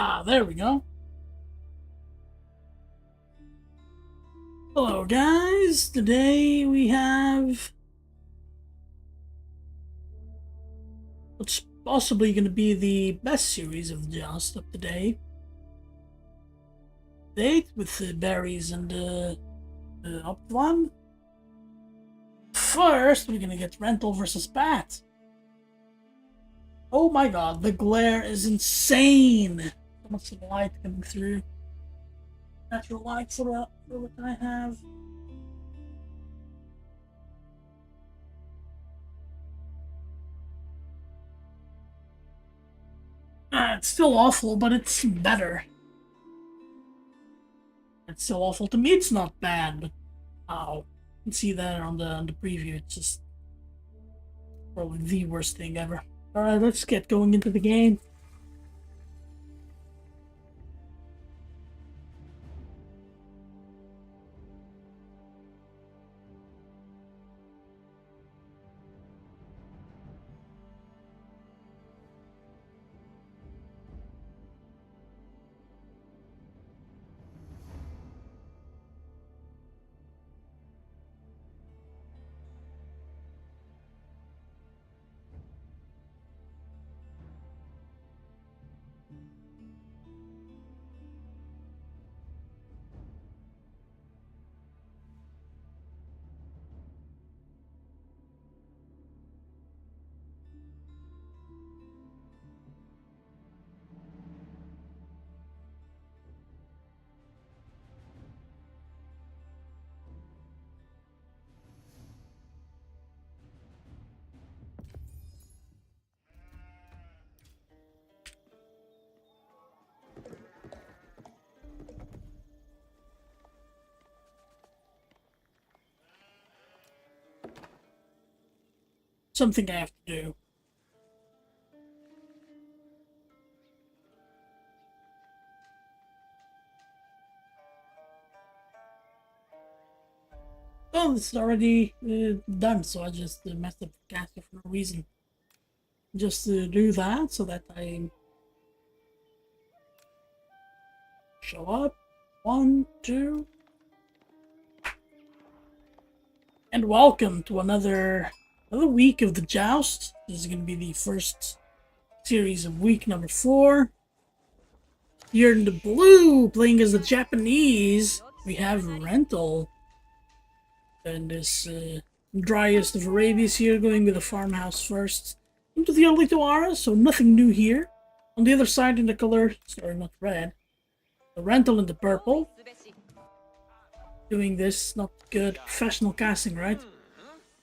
Ah, there we go. Hello, guys. Today we have what's possibly going to be the best series of the Joust of today. Date with the berries and the OpDvlaM. First, we're going to get Rental versus Pat. Oh my god, the glare is insane. So much light coming through. Natural light for what I have. It's still awful, but it's better. It's still awful. To me, it's not bad, but ow. You can see that on the preview. It's just probably the worst thing ever. Alright, let's get going into the game. Something I have to do. Oh, it's already done, so I just messed up the caster for no reason. Just do that so that I show up. 1, 2. And welcome to another week of the Joust. This is going to be the first series of week number 4. Here in the blue, playing as the Japanese, we have Rental. And this driest of Arabias here, going with the farmhouse first. Into the early Toara, so nothing new here. On the other side in the color, sorry, not red. The Rental in the purple. Doing this, not good. Professional casting, right?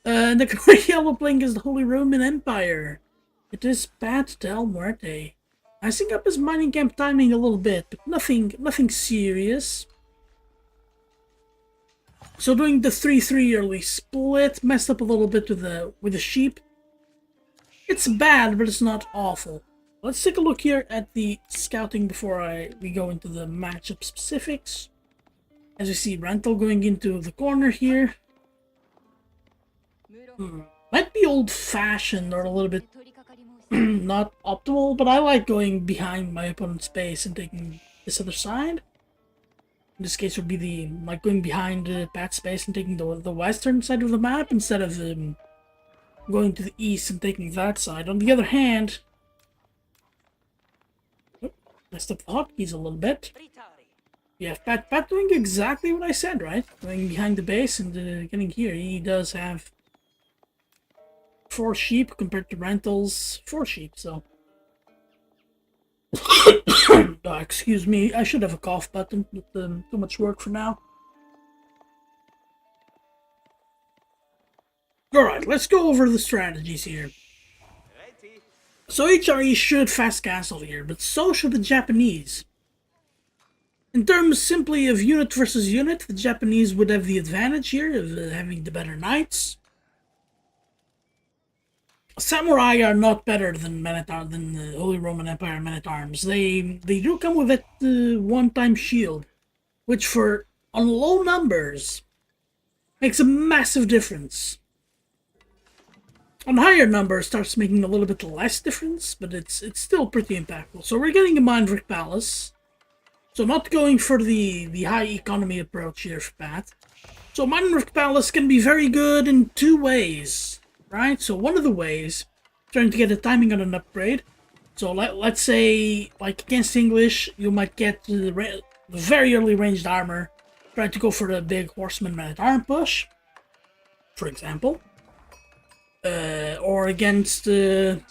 And the color yellow playing as the Holy Roman Empire. It is Pat Del Muerte. Icing up his mining camp timing a little bit, but nothing serious. So doing the 3-3 early split, messed up a little bit with the sheep. It's bad, but it's not awful. Let's take a look here at the scouting before we go into the matchup specifics. As you see, Rental going into the corner here. Might be old-fashioned or a little bit not optimal, but I like going behind my opponent's base and taking this other side. In this case, would be like going behind Pat's base and taking the western side of the map instead of going to the east and taking that side. On the other hand, messed up the hotkeys a little bit. Yeah, Pat doing exactly what I said, right? Going behind the base and getting here. He does have 4 sheep compared to Rental's 4 sheep, so. Excuse me, I should have a cough button, but too much work for now. Alright, let's go over the strategies here. So HRE should fast castle here, but so should the Japanese. In terms simply of unit versus unit, the Japanese would have the advantage here of having the better knights. Samurai are not better than the Holy Roman Empire men-at-arms. They do come with that one-time shield, which on low numbers makes a massive difference. On higher numbers starts making a little bit less difference, but it's still pretty impactful. So we're getting a Mindrick Palace. So not going for the high economy approach here for Pat. So Mindrick Palace can be very good in two ways, right? So one of the ways, trying to get a timing on an upgrade. So let's say, like against English, you might get the very early ranged armor, trying to go for the big horseman man-at-arm push, for example. Or against a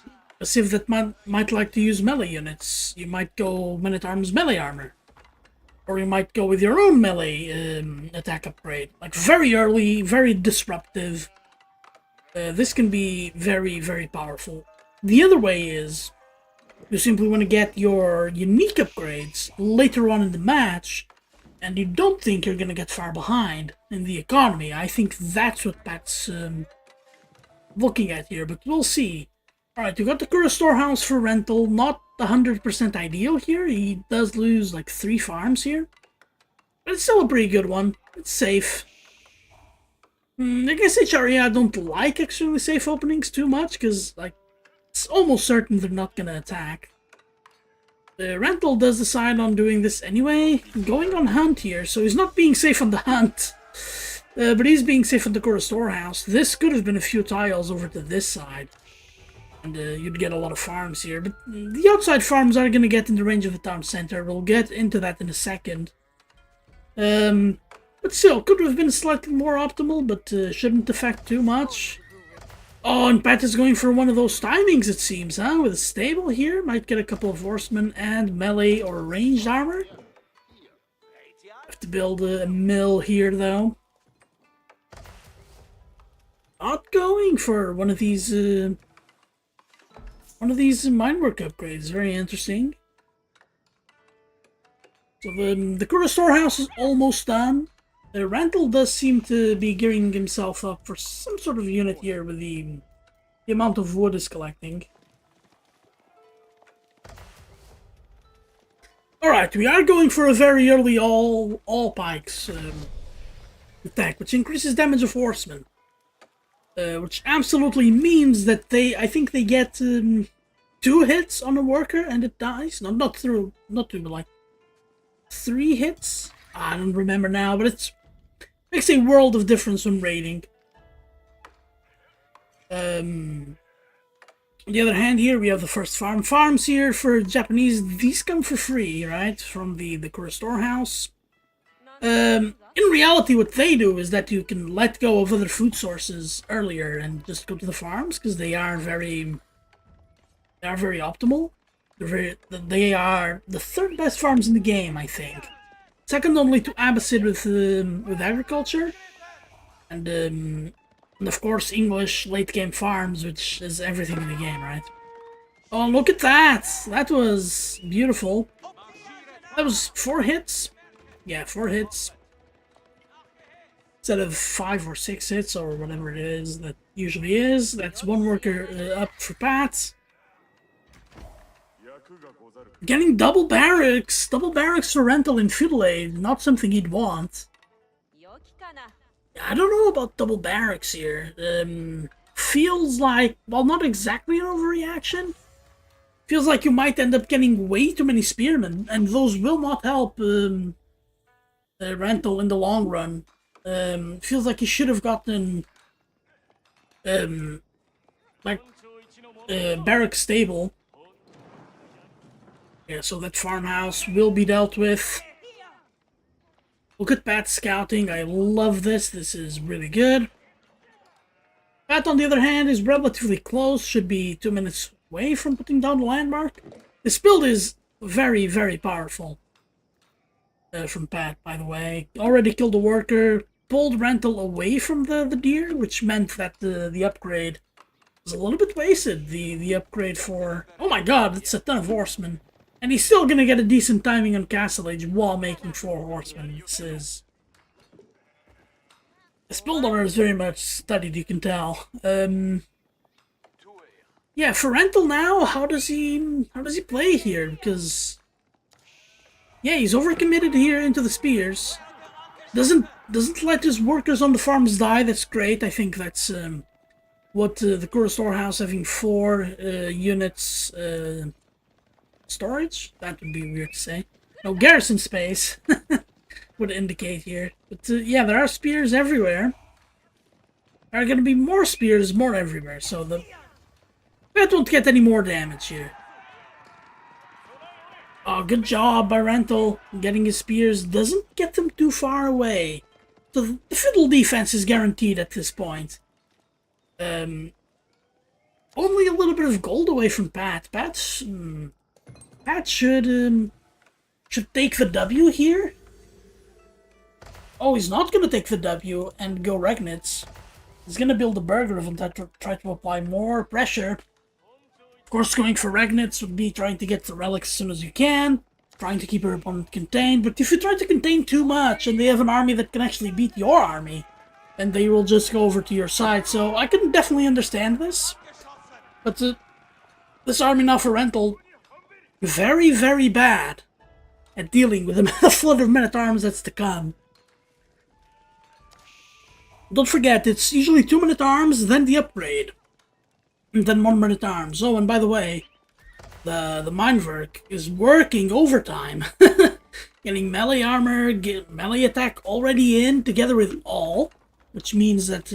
civ that might like to use melee units. You might go man-at-arms melee armor. Or you might go with your own melee attack upgrade. Like very early, very disruptive. This can be very, very powerful. The other way is, you simply want to get your unique upgrades later on in the match, and you don't think you're going to get far behind in the economy. I think that's what Pat's looking at here, but we'll see. Alright, we got the Kura Storehouse for rental. Not 100% ideal here. He does lose like 3 farms here. But it's still a pretty good one. It's safe. I guess HRE, I don't like extremely safe openings too much, because like it's almost certain they're not going to attack. The rental does decide on doing this anyway. Going on hunt here, so he's not being safe on the hunt. But he's being safe on the Kura Storehouse. This could have been a few tiles over to this side. And you'd get a lot of farms here. But the outside farms are going to get in the range of the town center. We'll get into that in a second. But still, could have been slightly more optimal, but shouldn't affect too much. Oh, and Pat is going for one of those timings, it seems, huh? With a stable here. Might get a couple of horsemen and melee or ranged armor. Have to build a mill here, though. Not going for one of these minework upgrades. Very interesting. So the Kura Storehouse is almost done. The rental does seem to be gearing himself up for some sort of unit here with the amount of wood is collecting. Alright, we are going for a very early all pikes attack, which increases damage of horsemen. Which absolutely means that I think they get 2 hits on a worker and it dies. No, not 2, but like 3 hits. I don't remember now, but it makes a world of difference when raiding. On the other hand, here we have the first farm. Farms here for Japanese, these come for free, right? From the Kura Storehouse. In reality, what they do is that you can let go of other food sources earlier and just go to the farms, because they are very optimal. They are the 3rd best farms in the game, I think. Second only to Abbasid with agriculture, and of course English late game farms, which is everything in the game, right? Oh, look at that! That was beautiful. That was 4 hits. Yeah, 4 hits. Instead of 5 or 6 hits, or whatever it is that usually is. That's 1 worker up for Pat. Getting double barracks for rental in Feudal Age, not something he'd want. I don't know about double barracks here. Feels like, well, not exactly an overreaction. Feels like you might end up getting way too many spearmen, and those will not help rental in the long run. Feels like you should have gotten barrack stable. Yeah, so that farmhouse will be dealt with. Look at Pat's scouting. I love this. This is really good. Pat, on the other hand, is relatively close. Should be 2 minutes away from putting down the landmark. This build is very, very powerful. From Pat, by the way. Already killed a worker. Pulled rental away from the deer, which meant that the upgrade was a little bit wasted. The upgrade for... Oh my god, it's a ton of horsemen. And he's still gonna get a decent timing on Castle Age while making 4 horsemen. This build order is very much studied, you can tell. Yeah, for rental now, how does he play here? Because yeah, he's overcommitted here into the spears. Doesn't let his workers on the farms die. That's great. I think that's what the current storehouse having 4 units storage, that would be weird to say. No, garrison space would indicate here. But yeah, there are spears everywhere. There are going to be more spears more everywhere, so the Pet won't get any more damage here. Oh, good job by Rental. Getting his spears doesn't get them too far away. So the fiddle defense is guaranteed at this point. Only a little bit of gold away from Pat. Pat should take the W here. Oh, he's not gonna take the W and go Regnitz. He's gonna build a burger and try to apply more pressure. Of course, going for Regnitz would be trying to get the relics as soon as you can, trying to keep your opponent contained, but if you try to contain too much and they have an army that can actually beat your army, then they will just go over to your side, so I can definitely understand this. But this army now for Rental, very, very bad at dealing with the flood of men-at-arms that's to come. Don't forget, it's usually 2 men-at-arms, then the upgrade. And then 1 men-at-arms. Oh, and by the way, the Minewerk is working overtime. Getting melee armor, melee attack already in, together with all. Which means that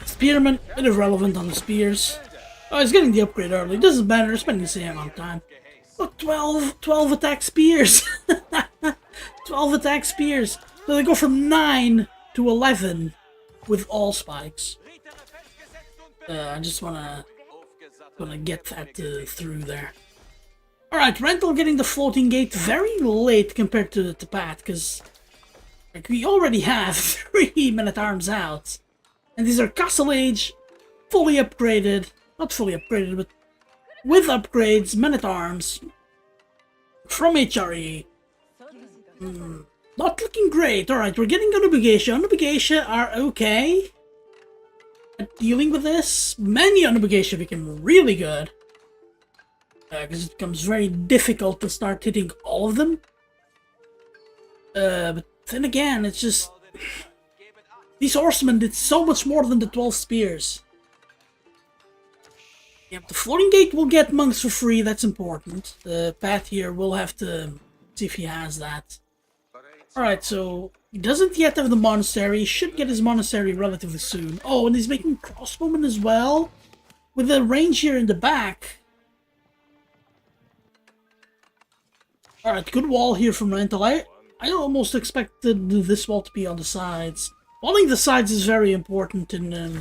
Spearman, a bit irrelevant on the spears. Oh, he's getting the upgrade early. Doesn't matter, spending the same amount of time. Look, 12 attack spears. 12 attack spears. So they go from 9 to 11 with all spikes. I just wanna get that through there. Alright, Rental getting the floating gate very late compared to Pat, because like, we already have 3 men-at-arms out. And these are Castle Age, fully upgraded, not fully upgraded, but with upgrades, men-at-arms from HRE. Not looking great. Alright, we're getting Onubagesha. Onubagesha are okay at dealing with this. Many Onubagesha become really good. Because it becomes very difficult to start hitting all of them. But then again, it's just... These horsemen did so much more than the 12 spears. Yep, the floating gate will get monks for free, that's important. Pat here will have to see if he has that. Alright, so he doesn't yet have the monastery. He should get his monastery relatively soon. Oh, and he's making crossbowmen as well. With the range here in the back. Alright, good wall here from Rental. I almost expected this wall to be on the sides. Walling the sides is very important in a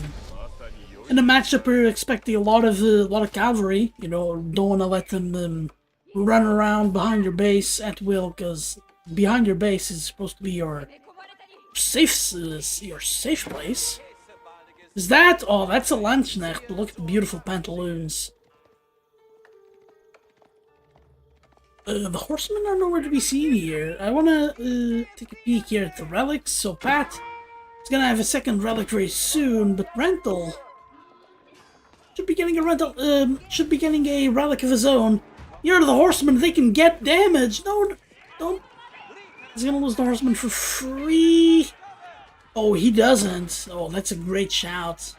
matchup where you're expecting a lot of cavalry. You know, don't want to let them run around behind your base at will, because behind your base is supposed to be your safe place. Is that? Oh, that's a Landsknecht. Look at the beautiful pantaloons. The horsemen are nowhere to be seen here. I want to take a peek here at the relics. So Pat is gonna have a second relic very soon, but Rental should be getting a relic of his own. Here are the horsemen. They can get damage. No, don't. He's gonna lose the horseman for free. Oh, he doesn't. Oh, that's a great shout.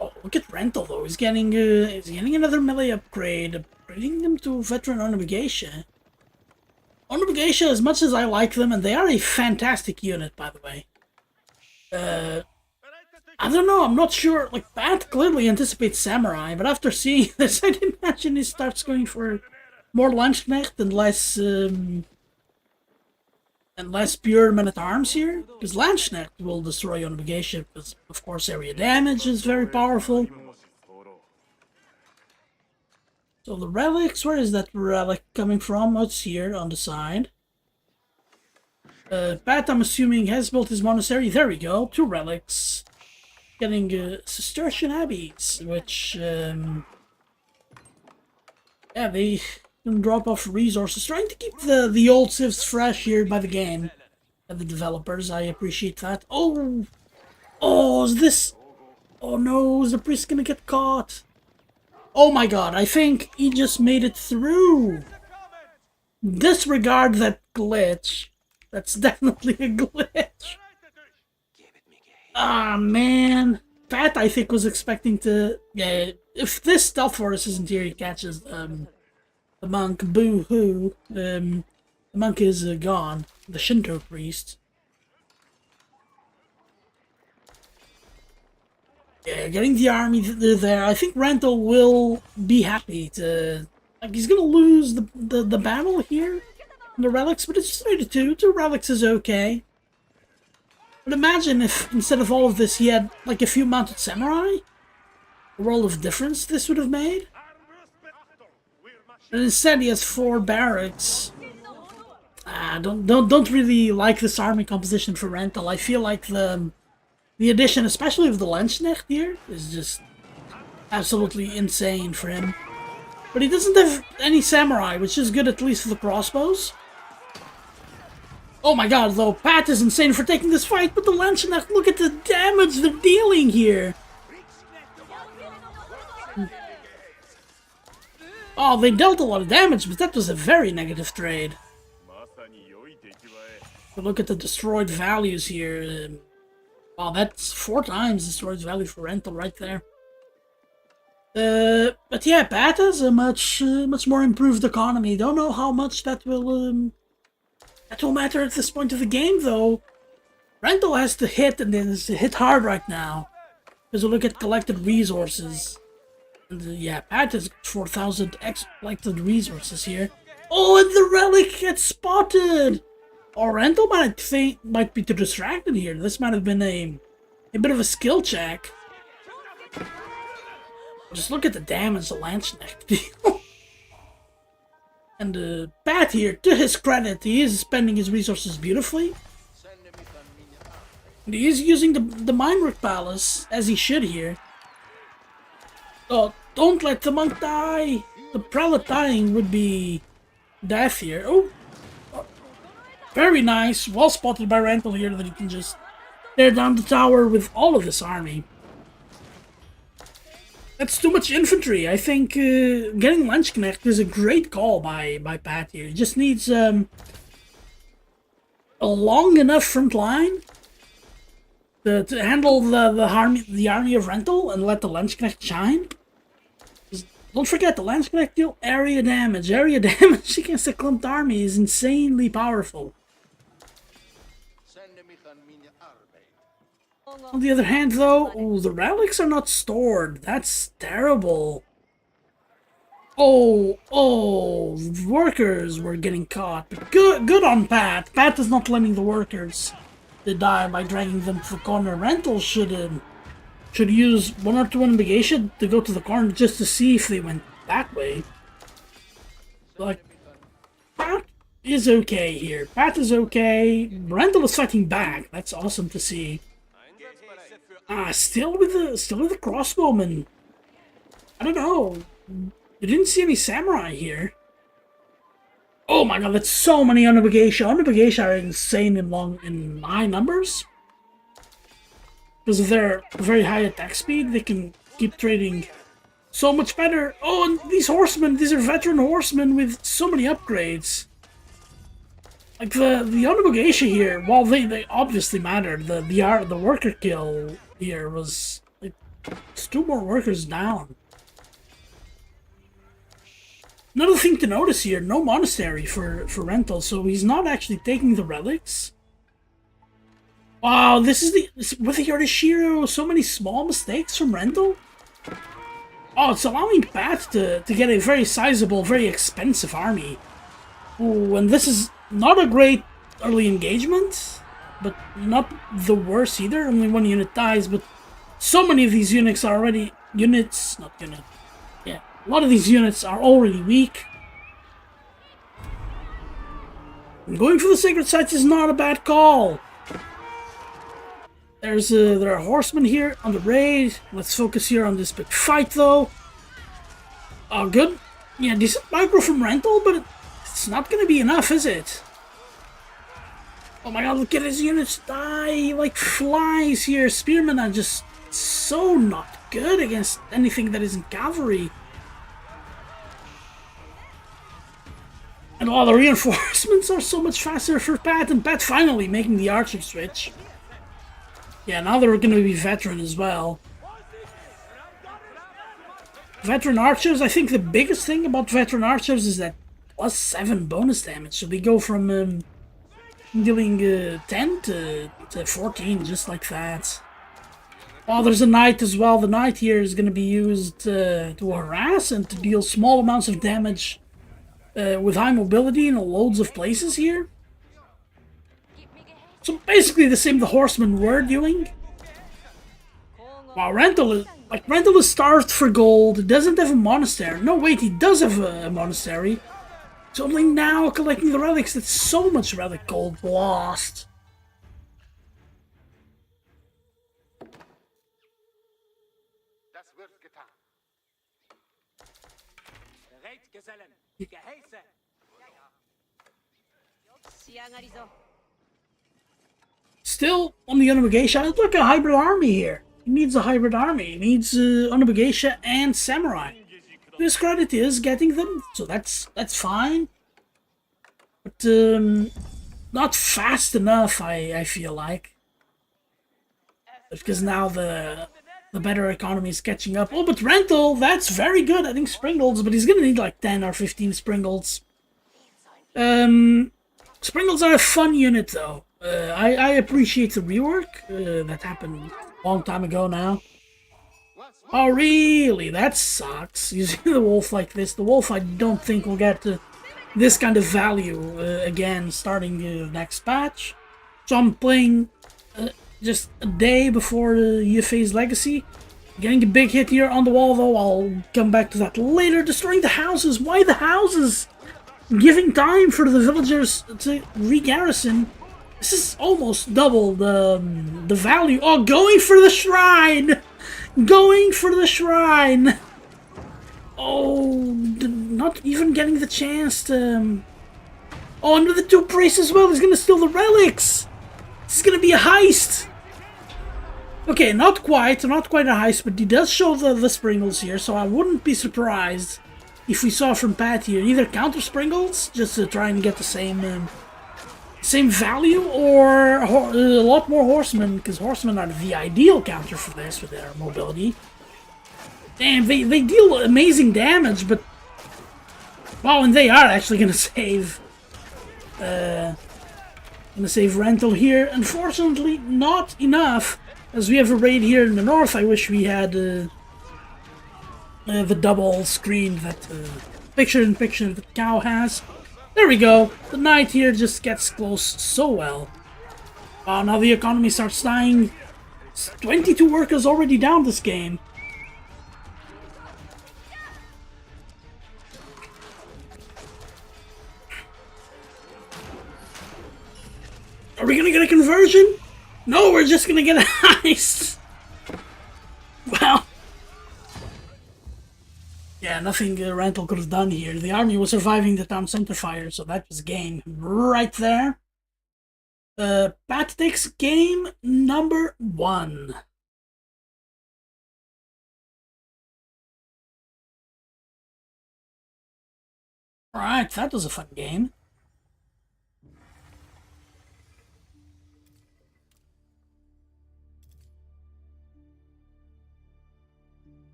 Oh, look at Rental though. He's getting another melee upgrade, upgrading them to veteran Onubagesha. Onubagesha, as much as I like them, and they are a fantastic unit, by the way. I don't know. I'm not sure. Like, Pat clearly anticipates samurai, but after seeing this, I didn't imagine he starts going for more Landsknecht and less pure men-at-arms here, because Landsknecht will destroy Onubagesha, because of course area damage is very powerful. So the relics, where is that relic coming from? Oh, it's here on the side. Pat, I'm assuming, has built his monastery. There we go, 2 relics. Getting Cistercian abbeys, which yeah, they can drop off resources, trying to keep the old civs fresh here by the game and the developers. I appreciate that. Oh, is this? Oh no, is the priest gonna get caught? Oh my god, I think he just made it through. Disregard that glitch. That's definitely a glitch. Ah, man. Pat, I think, was expecting to... Yeah, if this stealth force isn't here, he catches the monk. Boo-hoo. The monk is gone. The Shinto priest. Yeah, getting the army there. I think Randall will be happy to... Like, he's gonna lose the battle here. The relics, but it's 3-2. 2 relics is okay. But imagine if, instead of all of this, he had, like, a few mounted samurai. The world of difference this would have made. And instead, he has 4 barracks. Don't really like this army composition for Rental. I feel like the addition, especially of the Landsknecht here, is just absolutely insane for him. But he doesn't have any samurai, which is good at least for the crossbows. Oh my god, though, Pat is insane for taking this fight, but the Landsknecht, look at the damage they're dealing here! Oh, they dealt a lot of damage, but that was a very negative trade. But look at the destroyed values here. Wow, that's 4 times destroyed value for Rental right there. But yeah, Pat has a much more improved economy. Don't know how much that will matter at this point of the game, though. Rental has to hit, and then has to hit hard right now. Because we look at collected resources. And yeah, Pat has 4,000 collected resources here. Oh, and the relic gets spotted! Or Rental might be too distracted here. This might have been a bit of a skill check. Just look at the damage the Landsknecht deal. And Pat here, to his credit, he is spending his resources beautifully. And he is using the Minework Palace, as he should here. Oh, don't let the monk die! The prelate dying would be death here. Oh, very nice. Well spotted by Rental here that he can just tear down the tower with all of this army. That's too much infantry. I think getting Landsknecht is a great call by Pat here. He just needs a long enough front line to handle the army of Rental and let the Landsknecht shine. Just don't forget, the Landsknecht deal area damage. Area damage against a clumped army is insanely powerful. On the other hand, though, ooh, the relics are not stored. That's terrible. Oh, workers were getting caught. But good on Pat. Pat is not letting the workers to die by dragging them to the corner. Rental should use 1 or 2 investigation to go to the corner just to see if they went that way. Like, Pat is okay here. Pat is okay. Rental is fighting back. That's awesome to see. Still with the crossbowmen. I don't know. You didn't see any samurai here. Oh my god, that's so many Onabagation. Onabagation are insane in high numbers. Because of their very high attack speed, they can keep trading so much better. Oh, and these horsemen, these are veteran horsemen with so many upgrades. Like the Onabagation here, while they obviously mattered, the worker kill here was like it's 2 more workers down. Another thing to notice here, no monastery for Rental, so he's not actually taking the relics. Wow, this is with the Yordashiro, so many small mistakes from Rental. Oh, it's allowing Pat to get a very sizable, very expensive army. Ooh, and this is not a great early engagement, but not the worst either. Only 1 unit dies, but so many of these units are already... Yeah, a lot of these units are already weak. And going for the sacred sites is not a bad call. There are horsemen here on the raid. Let's focus here on this big fight, though. Oh, good. Yeah, decent micro from Rental, but it's not gonna be enough, is it? Oh my god, look at his units die like flies here. Spearmen are just so not good against anything that isn't cavalry. And all the reinforcements are so much faster for Pat, and Pat finally making the archer switch. Yeah, now they're going to be veteran as well. Veteran archers, I think the biggest thing about veteran archers is that +7 bonus damage. So they go from dealing 10 to 14, just like that. Oh, there's a knight as well. The knight here is going to be used to harass and to deal small amounts of damage with high mobility in loads of places here. So basically the same the horsemen were doing. Wow, Rental is starved for gold. Doesn't have a monastery. No, wait, he does have a monastery. It's only now collecting the relics. That's so much relic gold lost. Still on the Onabugation, it's like a hybrid army here. He needs a hybrid army. He needs Onabugation and Samurai. His credit is getting them, so that's fine. But not fast enough, I feel like. Because now the better economy is catching up. Oh, but Rental, that's very good. I think Springles, but he's gonna need like 10 or 15 Springles. Springles are a fun unit though. I appreciate the rework that happened a long time ago now. Oh really? That sucks. Using the wolf like this. The wolf I don't think will get this kind of value again starting the next patch. So I'm playing just a day before the UFA's Legacy. Getting a big hit here on the wall though. I'll come back to that later. Destroying the houses. Why the houses? Giving time for the villagers to re-garrison. This is almost double the value. Oh, going for the shrine! Going for the shrine! Oh, not even getting the chance to... Oh, under the 2 priests as well. He's gonna steal the relics! This is gonna be a heist! Okay, not quite a heist, but he does show the Springles here, so I wouldn't be surprised if we saw from Pat here either counter Springles, just to try and get the same value, or a lot more horsemen, because horsemen are the ideal counter for this with their mobility. Damn, they deal amazing damage, but wow, and they are actually gonna save Rental here. Unfortunately, not enough, as we have a raid here in the north. I wish we had the double screen that picture-in-picture that Cow has. There we go. The knight here just gets close so well. Wow, now the economy starts dying. 22 workers already down this game. Are we gonna get a conversion? No, we're just gonna get a heist. Wow. Yeah, nothing Rental could have done here. The army was surviving the town center fire, so that was game right there. Pat takes game number 1. Alright, that was a fun game.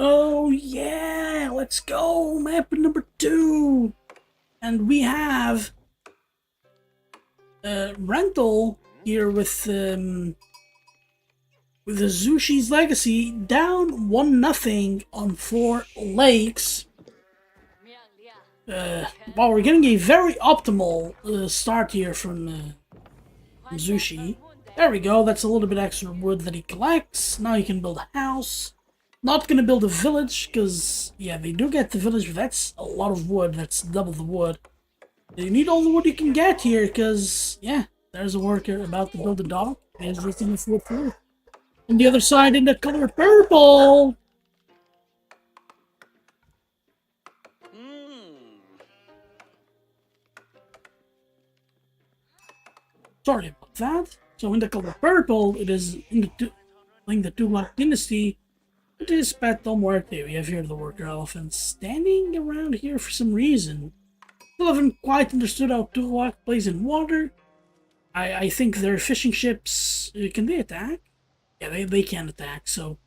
Oh yeah, let's go! Map number 2! And we have Rental here with the Zushi's Legacy down 1-0 on 4 lakes. Well, we're getting a very optimal start here from Zushi. There we go, that's a little bit extra wood that he collects. Now he can build a house. Not gonna build a village, because, yeah, they do get the village, but that's a lot of wood. That's double the wood. You need all the wood you can get here, because, yeah, there's a worker about to build a dock. There's just enough wood for it. On the other side, in the color purple! Sorry about that. So in the color purple, it is in the two-block dynasty. It is Pat Muerte. We have here the worker elephants standing around here for some reason. Still haven't quite understood how two-block plays in water. I think their fishing ships, can they attack? Yeah, they can attack, so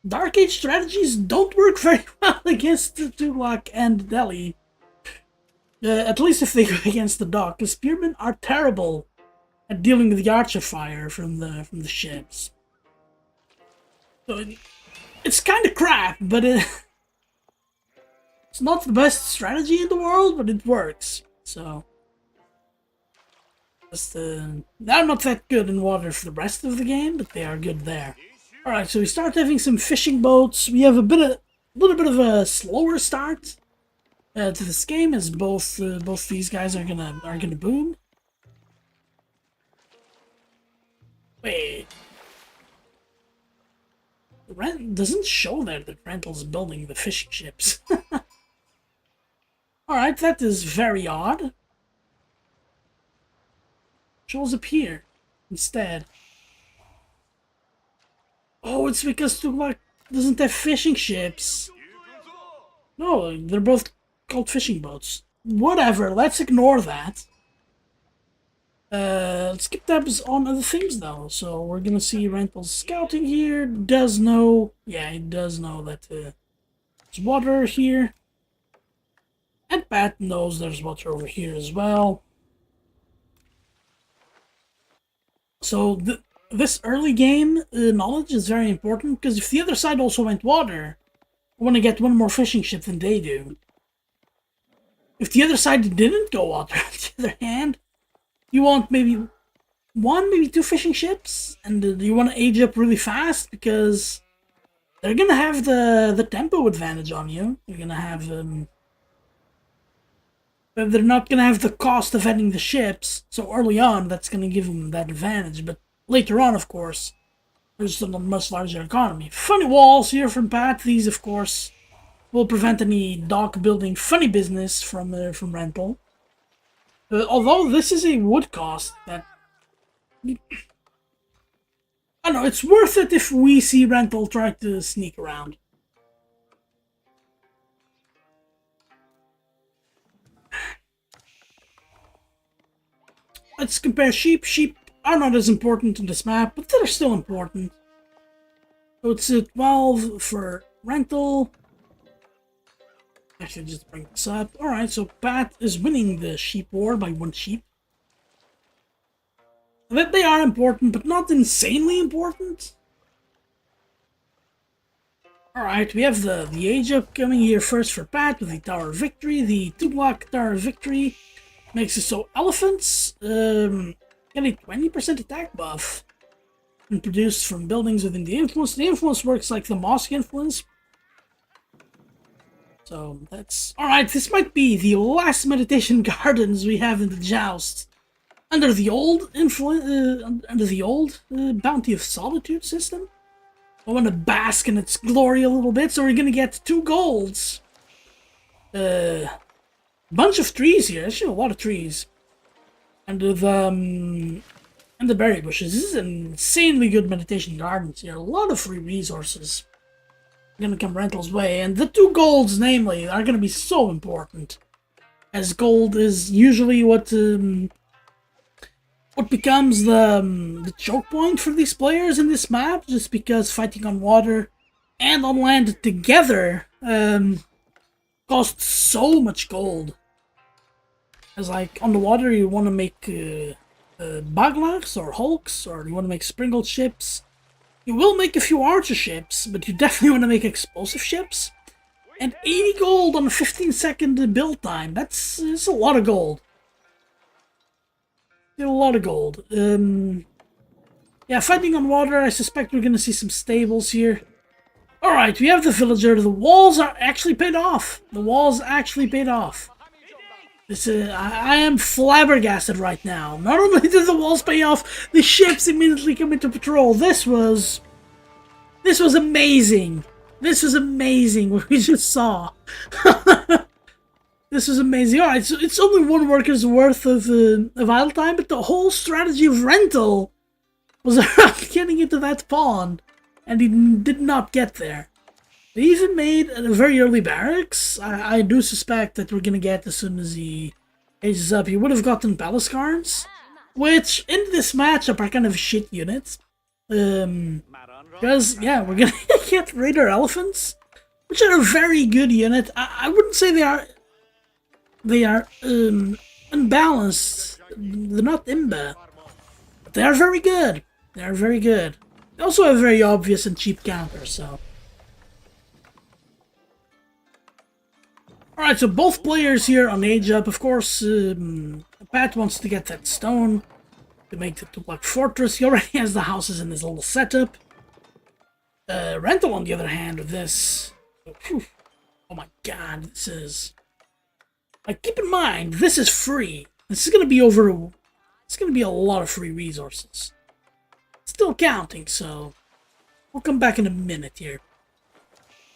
Dark Age strategies don't work very well against the two-block and Delhi. At least if they go against the dock, because spearmen are terrible at dealing with the archer fire from the ships. So it's kind of crap, but it's not the best strategy in the world, but it works. So they're not that good in water for the rest of the game, but they are good there. All right, so we start having some fishing boats. We have a little bit of a slower start to this game, as both these guys are gonna boom. Wait. Doesn't show there that Rental's building the fishing ships. Alright, that is very odd. Shows up here instead. Oh, it's because Tuglak doesn't have fishing ships. No, they're both called fishing boats. Whatever, let's ignore that. Let's keep tabs on other things though. So we're gonna see Rental's scouting here. Does know, yeah, he does know that there's water here. And Pat knows there's water over here as well. So this early game knowledge is very important, because if the other side also went water, I want to get one more fishing ship than they do. If the other side didn't go water, on the other hand, you want maybe one, maybe two fishing ships, and you want to age up really fast, because they're gonna have the tempo advantage on you. You're gonna have they're not gonna have the cost of adding the ships, so early on that's gonna give them that advantage. But later on, of course, there's a much larger economy. Funny walls here from Pat. These, of course, will prevent any dock building funny business from Rental. Although this is a wood cost that, I don't know, it's worth it if we see Rental try to sneak around. Let's compare sheep. Sheep are not as important in this map, but they're still important. So it's 12 for Rental. Actually, just bring this up. Alright, so Pat is winning the sheep war by 1 sheep. That they are important, but not insanely important. Alright, we have the age up coming here first for Pat with the Tower of Victory. The 2-block Tower of Victory makes it so elephants get a 20% attack buff and produced from buildings within the influence. The influence works like the mosque influence. So that's alright. This might be the last meditation gardens we have in the joust under the old Bounty of Solitude system. I want to bask in its glory a little bit, so we're gonna get 2 golds. Bunch of trees here. Actually, a lot of trees, and the berry bushes. This is an insanely good meditation gardens here. A lot of free resources gonna come Rental's way, and the 2 golds, namely, are gonna be so important, as gold is usually what becomes the choke point for these players in this map, just because fighting on water and on land together costs so much gold. As like on the water, you want to make baglars or hulks, or you want to make sprinkled ships. You will make a few archer ships, but you definitely want to make explosive ships. And 80 gold on a 15-second build time. That's a lot of gold. A lot of gold. Yeah, fighting on water, I suspect we're gonna see some stables here. Alright, we have the villager. The walls are actually paid off. The walls actually paid off. This I am flabbergasted right now. Not only did the walls pay off, the ships immediately come into patrol. This was amazing. This was amazing what we just saw. This was amazing. Alright, so it's only one worker's worth of idle time, but the whole strategy of rental was around getting into that pawn, and he did not get there. They even made a very early barracks. I do suspect that we're gonna get as soon as he ages up. He would have gotten palace guards, which in this matchup are kind of shit units. Because, yeah, we're gonna get raider elephants, which are a very good unit. I wouldn't say they are unbalanced. They're not imba, but they are very good. They are very good. They also have very obvious and cheap counters, so. Alright, so both players here on age up. Of course, Pat wants to get that stone to make the two-block fortress. He already has the houses in his little setup. Rental, on the other hand, with this. Oh my god, this is. Like, keep in mind, this is free. This is gonna be over. It's gonna be a lot of free resources. Still counting, so we'll come back in a minute here.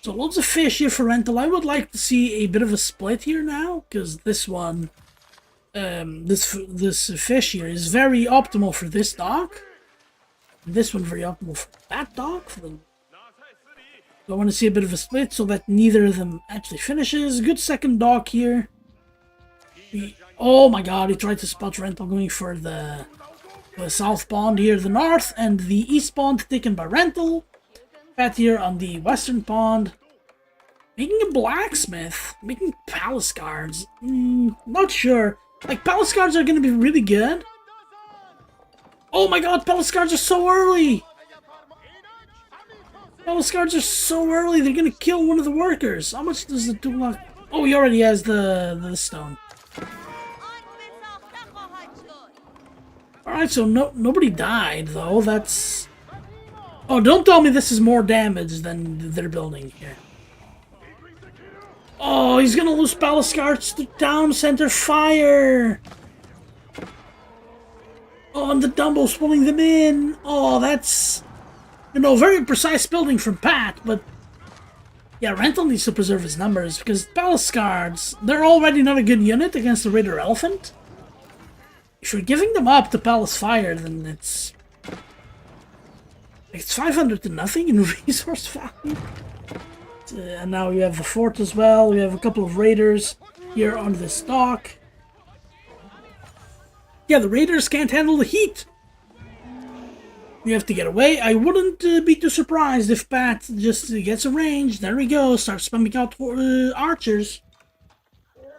So loads of fish here for rental. I would like to see a bit of a split here now, because this one, this fish here is very optimal for this dock. And this one very optimal for that dock. So I want to see a bit of a split so that neither of them actually finishes. Good second dock here. Oh my god, he tried to spot rental going for the south pond here, the north, and the east pond taken by rental. Pat here on the western pond. Making a blacksmith. Making palace guards. Not sure. Like, palace guards are going to be really good. Oh my god, palace guards are so early! Palace guards are so early, they're going to kill one of the workers. How much does the two-block... Oh, he already has the stone. Alright, so nobody died, though. That's... Oh, don't tell me this is more damage than they're building here. Oh, he's gonna lose palace guards to town center fire! Oh, and the Dumbo's pulling them in! Oh, that's... You know, very precise building from Pat, but... Yeah, rental needs to preserve his numbers, because palace guards, they're already not a good unit against the raider elephant. If you're giving them up to palace fire, then it's 500 to nothing in resource value. And now we have the fort as well. We have a couple of raiders here on this dock. Yeah, the raiders can't handle the heat. We have to get away. I wouldn't be too surprised if Pat just gets a range. There we go. Starts spamming out archers.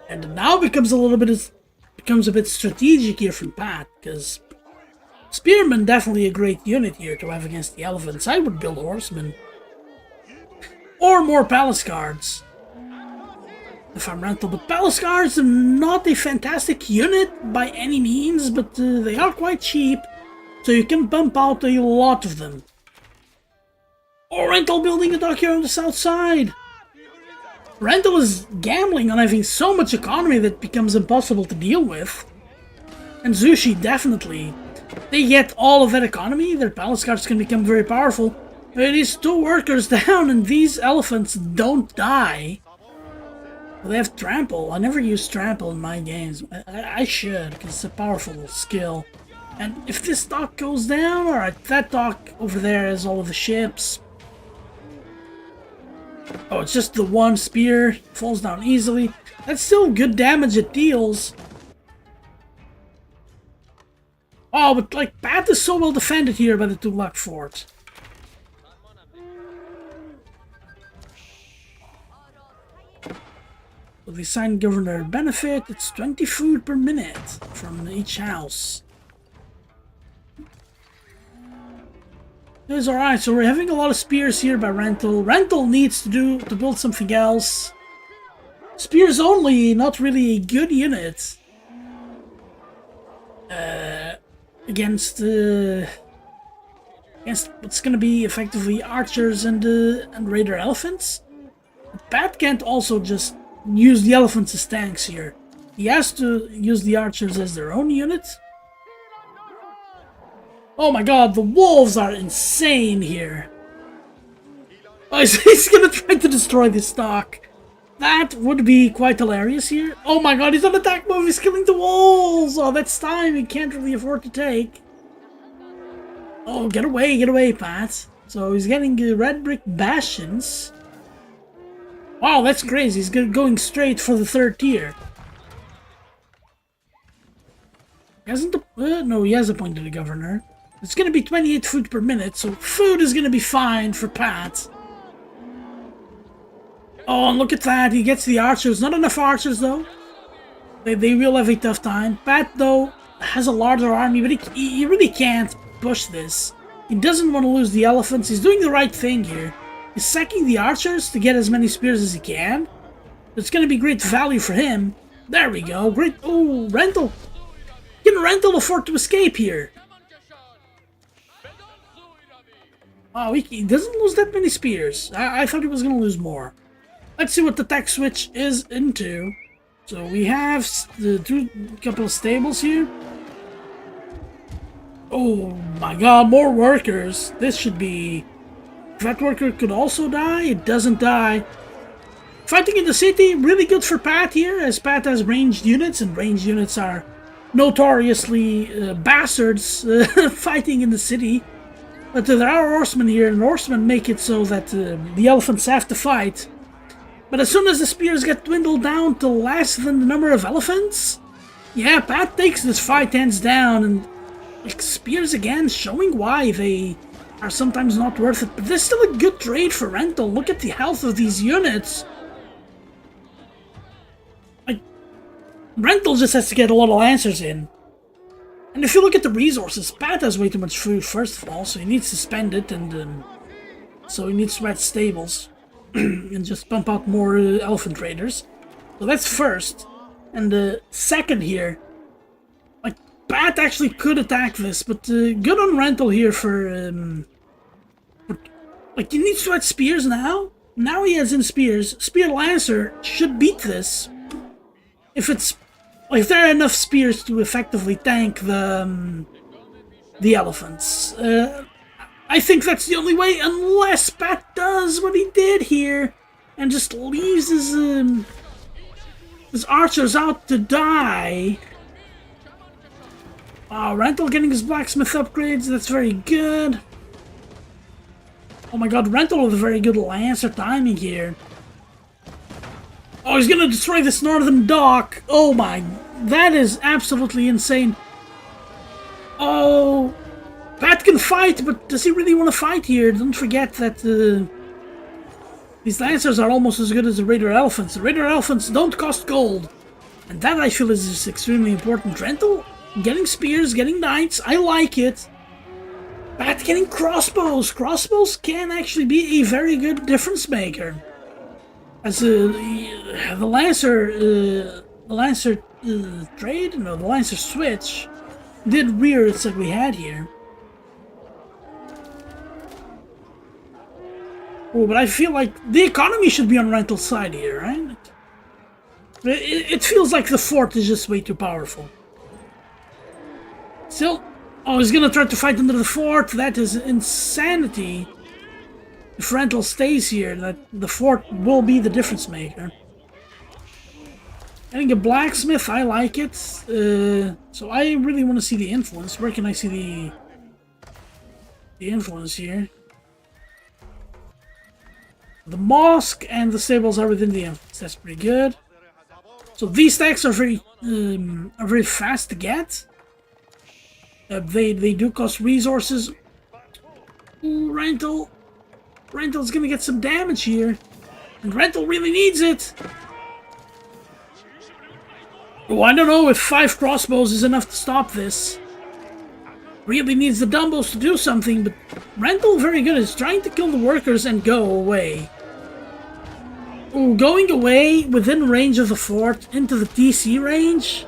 And now becomes a bit strategic here from Pat, because spearmen definitely a great unit here to have against the elephants. I would build horsemen. Or more palace guards. If I'm rental, but palace guards are not a fantastic unit by any means, but they are quite cheap, so you can pump out a lot of them. Or rental building a dock here on the south side. Rental is gambling on having so much economy that it becomes impossible to deal with. And Zushi definitely. They get all of that economy, their palace guards can become very powerful. It is 2 workers down and these elephants don't die. They have trample. I never use trample in my games. I should, because it's a powerful skill. And if this dock goes down, alright, that dock over there has all of the ships. Oh, it's just the one spear. Falls down easily. That's still good damage it deals. Oh, but like, Pat is so well defended here by the two-block fort. So the assigned governor benefit, it's 20 food per minute from each house. It's alright, so we're having a lot of spears here by Rental. Rental needs to build something else. Spears only, not really a good unit. Against what's gonna be effectively archers and raider elephants. Pat can't also just use the elephants as tanks here. He has to use the archers as their own unit. Oh my god, the wolves are insane here. Oh, he's gonna try to destroy this stock. That would be quite hilarious here. Oh my god, he's on attack move, he's killing the wolves! Oh, that's time he can't really afford to take. Oh, get away, Pat. So he's getting red brick bastions. Wow, that's crazy, he's going straight for the 3rd tier. No, he has appointed a governor. It's gonna be 28 food per minute, so food is gonna be fine for Pat. Oh, and look at that, he gets the archers. Not enough archers, though. They will have a tough time. Pat, though, has a larger army, but he really can't push this. He doesn't want to lose the elephants. He's doing the right thing here. He's sacking the archers to get as many spears as he can. It's going to be great value for him. There we go. Great. Oh, Rental. Can Rental afford to escape here? Oh, he doesn't lose that many spears. I thought he was going to lose more. Let's see what the tech switch is into. So we have the couple of stables here. Oh my god, more workers. This should be... That worker could also die. It doesn't die. Fighting in the city, really good for Pat here, as Pat has ranged units, and ranged units are notoriously bastards fighting in the city. But there are horsemen here, and horsemen make it so that the elephants have to fight. But as soon as the spears get dwindled down to less than the number of elephants, yeah, Pat takes this fight hands down, and like, spears again, showing why they are sometimes not worth it. But there's still a good trade for Rental. Look at the health of these units. Like, Rental just has to get a lot of lancers in. And if you look at the resources, Pat has way too much food, first of all, so he needs to spend it, and so he needs to add stables. And just pump out more elephant raiders. So that's first. And second here, like, Pat actually could attack this, but good on Rental here for like, he needs to add spears now. Now he has in spears. Spear Lancer should beat this. If there are enough spears to effectively tank the elephants. I think that's the only way, unless Pat does what he did here and just leaves his archers out to die. Rental getting his blacksmith upgrades, that's very good. Oh my god, Rental with a very good lancer timing here. Oh, he's gonna destroy this northern dock. Oh my, that is absolutely insane. Oh... Pat can fight, but does he really want to fight here? Don't forget that these lancers are almost as good as the raider elephants. The raider elephants don't cost gold. And that, I feel, is just extremely important. Rental, getting spears, getting knights, I like it. Pat getting crossbows. Crossbows can actually be a very good difference maker. As the Lancer trade, no, the Lancer switch did rear its ugly head here. Oh, but I feel like the economy should be on Rental's side here, right? It feels like the fort is just way too powerful. Still, oh, he's gonna try to fight under the fort. That is insanity. If Rental stays here, that the fort will be the difference maker. Getting a blacksmith, I like it. So I really want to see the influence. Where can I see the influence here? The mosque and the stables are within the influence. That's pretty good. So these stacks are very fast to get. They do cost resources. Ooh, Rental's gonna get some damage here, and Rental really needs it. Oh, I don't know if 5 crossbows is enough to stop this. really needs the dumbbells to do something, but Rental very good. Is trying to kill the workers and go away. Ooh, going away within range of the fort into the TC range.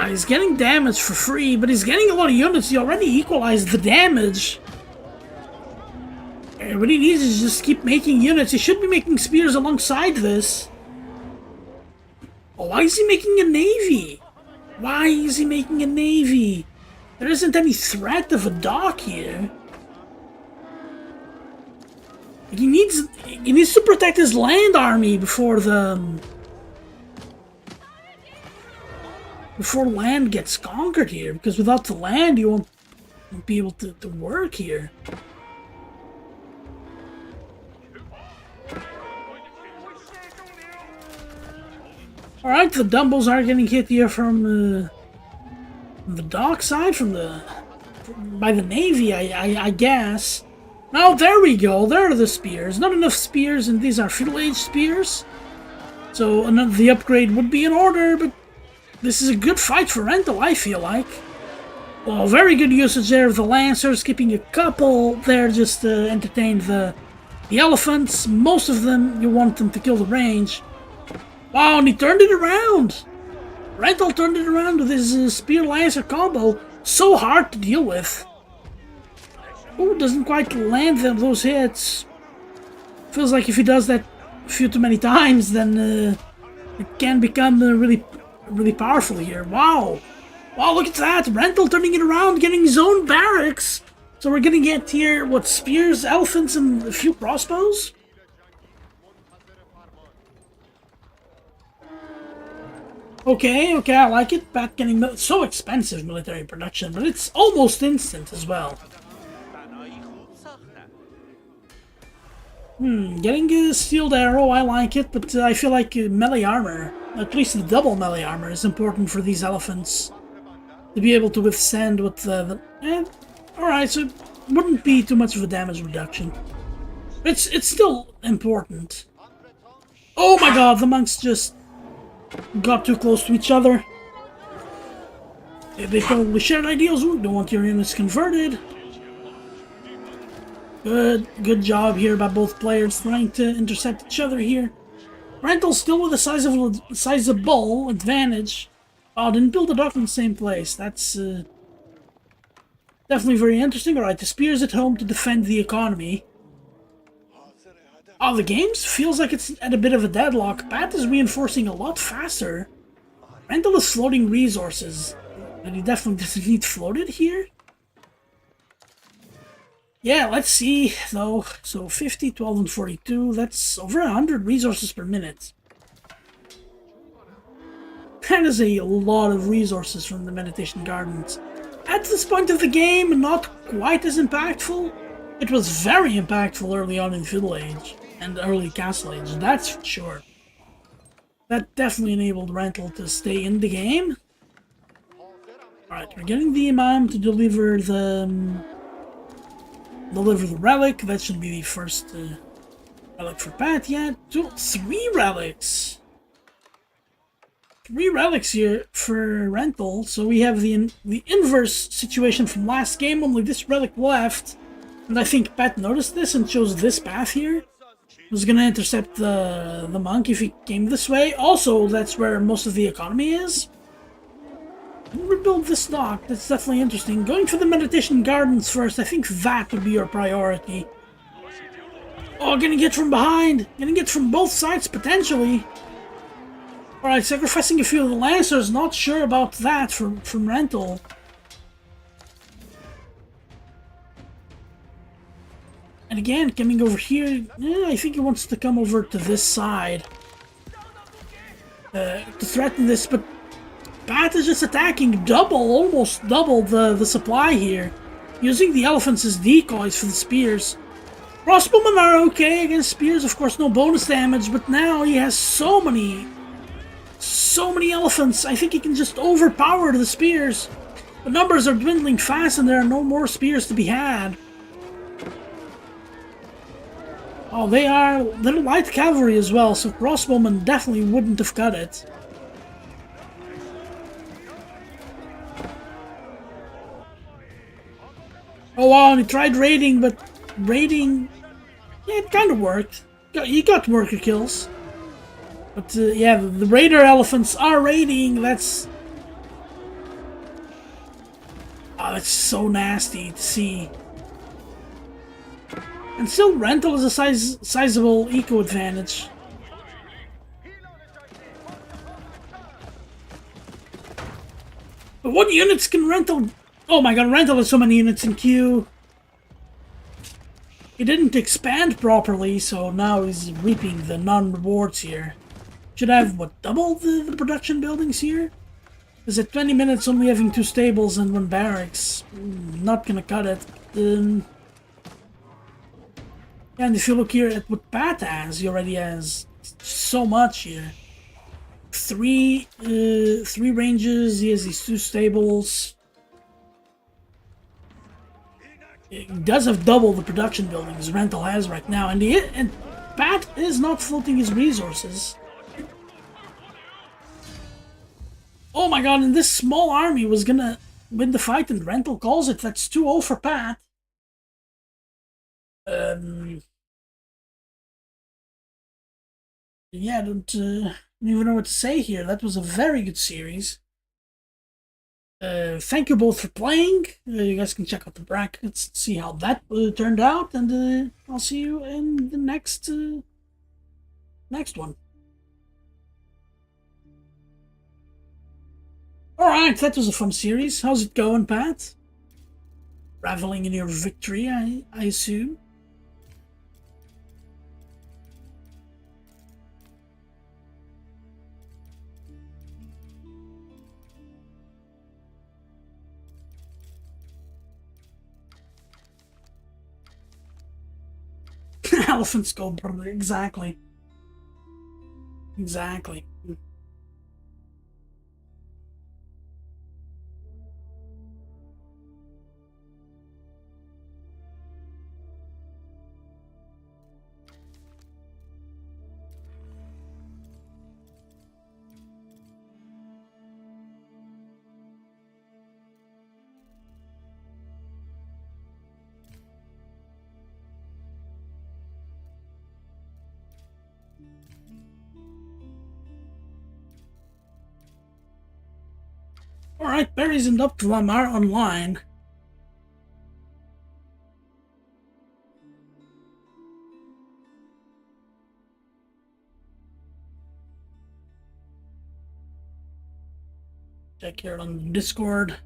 He's getting damage for free, but he's getting a lot of units. He already equalized the damage. And what he needs is just keep making units. He should be making spears alongside this. Oh, why is he making a navy? Why is he making a navy? There isn't any threat of a dock here. He needs to protect his land army before land gets conquered here, because without the land you won't be able to work here. Alright, the dumbbells are getting hit here from the dock side, by the navy, I guess. Now there we go, there are the spears. Not enough spears, and these are Fiddle Age spears. So the upgrade would be in order, but this is a good fight for Rental, I feel like. Well, very good usage there of the Lancers, skipping a couple there just to entertain the elephants. Most of them, you want them to kill the range. Wow, and he turned it around! Rental turned it around with his Spear Lancer combo. So hard to deal with. Oh, doesn't quite land those hits. Feels like if he does that a few too many times, then it can become really powerful here. Wow! Wow, look at that! Rental turning it around, getting his own barracks! So we're gonna get here, what, spears, elephants, and a few crossbows? Okay, I like it. Pat getting so expensive military production, but it's almost instant as well. Getting a sealed arrow, I like it, but I feel like melee armor, at least the double melee armor, is important for these elephants to be able to withstand what alright, so it wouldn't be too much of a damage reduction. It's still important. Oh my god, the monks just got too close to each other. They probably shared ideals. Ooh, don't want your units converted. Good job here by both players trying to intercept each other here. Rental still with a sizable advantage. Oh, didn't build a dock in the same place. That's definitely very interesting. Alright, the spears at home to defend the economy. Oh, the game feels like it's at a bit of a deadlock. Pat is reinforcing a lot faster. Rental is floating resources. And he definitely doesn't need floated here. Yeah, let's see, though. So 50, 12, and 42. That's over 100 resources per minute. That is a lot of resources from the Meditation Gardens. At this point of the game, not quite as impactful. It was very impactful early on in Fiddle Age and early Castle Age, that's for sure. That definitely enabled Rental to stay in the game. Alright, we're getting the Imam to deliver the relic. That should be the first relic for Pat. Yeah, 3 relics. 3 relics here for Rental. So we have the inverse situation from last game, only this relic left. And I think Pat noticed this and chose this path here. Was gonna intercept the monk if he came this way. Also, that's where most of the economy is. Rebuild this dock, that's definitely interesting. Going for the Meditation Gardens first, I think that would be your priority. Oh, gonna get from behind! Gonna get from both sides, potentially. Alright, sacrificing a few of the Lancers, not sure about that from Rental. And again, coming over here, I think he wants to come over to this side. To threaten this, but Pat is just attacking almost double the supply here. Using the elephants as decoys for the spears. Crossbowmen are okay against spears, of course no bonus damage, but now he has so many elephants, I think he can just overpower the spears. The numbers are dwindling fast and there are no more spears to be had. Oh, they're light cavalry as well, so crossbowmen definitely wouldn't have cut it. Oh wow, and he tried raiding, but raiding, yeah, it kind of worked. He got worker kills. But yeah, the raider elephants are raiding. That's it's so nasty to see. And still, rental is a sizable eco advantage. But what units can rental? Oh my god, rental has so many units in queue. He didn't expand properly, so now he's reaping the non-rewards here. Should have, what, double the production buildings here? Because at 20 minutes only having 2 stables and 1 barracks, not gonna cut it. Yeah, and if you look here at what Pat has, he already has so much here. 3 ranges, he has these 2 stables. He does have double the production buildings Rental has right now, and Pat is not floating his resources. Oh my god, and this small army was gonna win the fight, and Rental calls it. That's 2-0 for Pat. Yeah, I don't even know what to say here. That was a very good series. Thank you both for playing. You guys can check out the brackets, see how that turned out, and I'll see you in the next one. Alright, that was a fun series. How's it going, Pat? Reveling in your victory, I assume. Elephants go brr, exactly. Exactly. Alright, berries and OpDvlaM are online. Check here on Discord.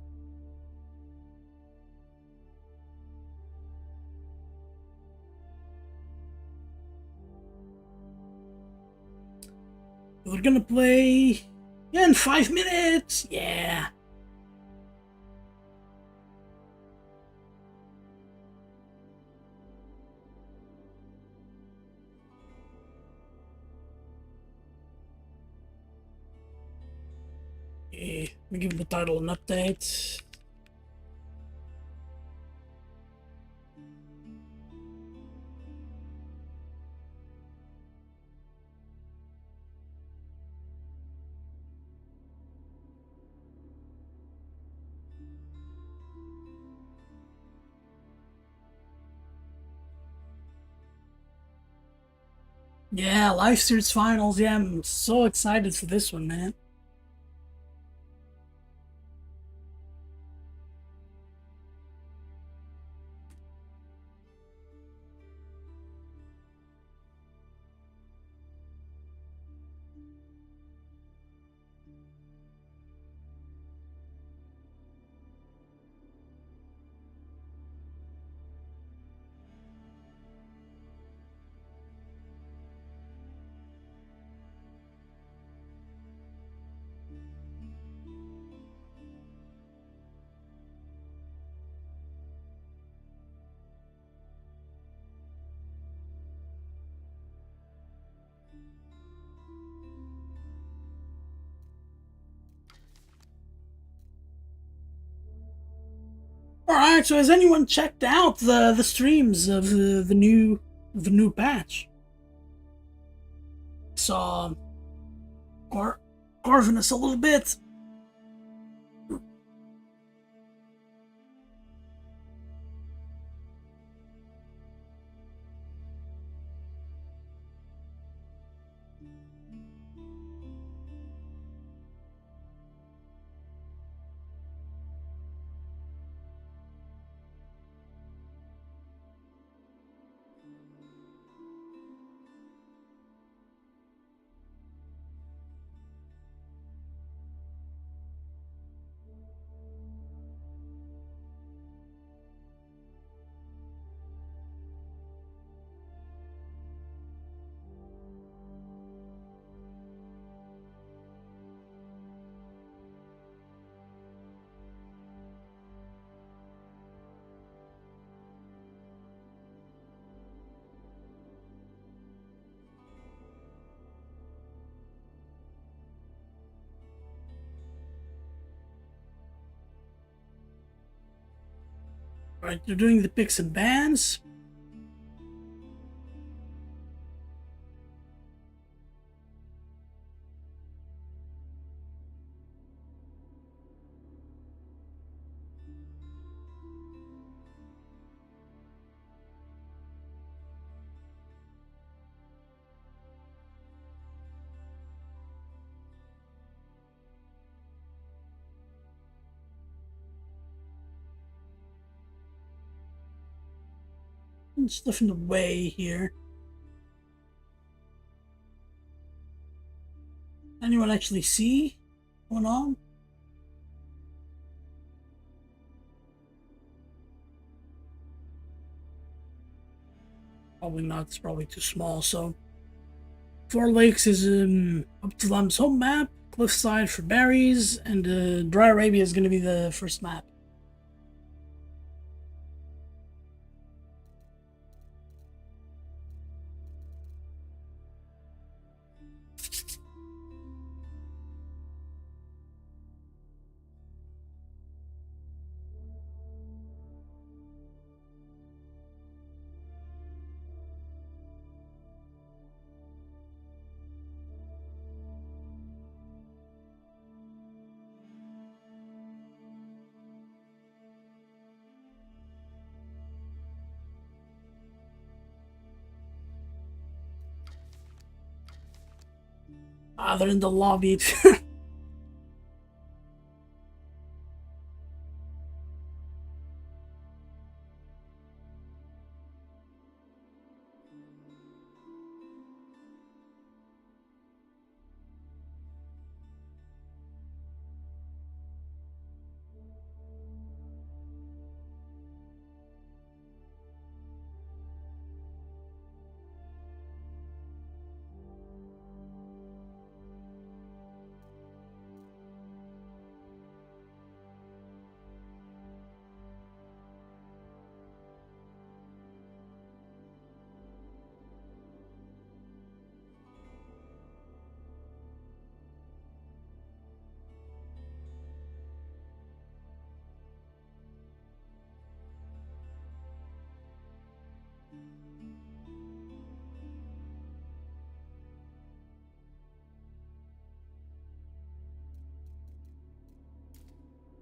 We're gonna play in 5 minutes. Yeah. Okay, let me give the title an update. Yeah, Live Series Finals. Yeah, I'm so excited for this one, man. Alright, so has anyone checked out the streams of the new patch? Saw Corvinus a little bit. Alright, they're doing the picks and bans. Stuff in the way here. Anyone actually see what's going on? Probably not. It's probably too small. So, Four Lakes is OpDvlaM's home map. Cliffside for berries, and Dry Arabia is going to be the first map. Ah, they're in the lobby.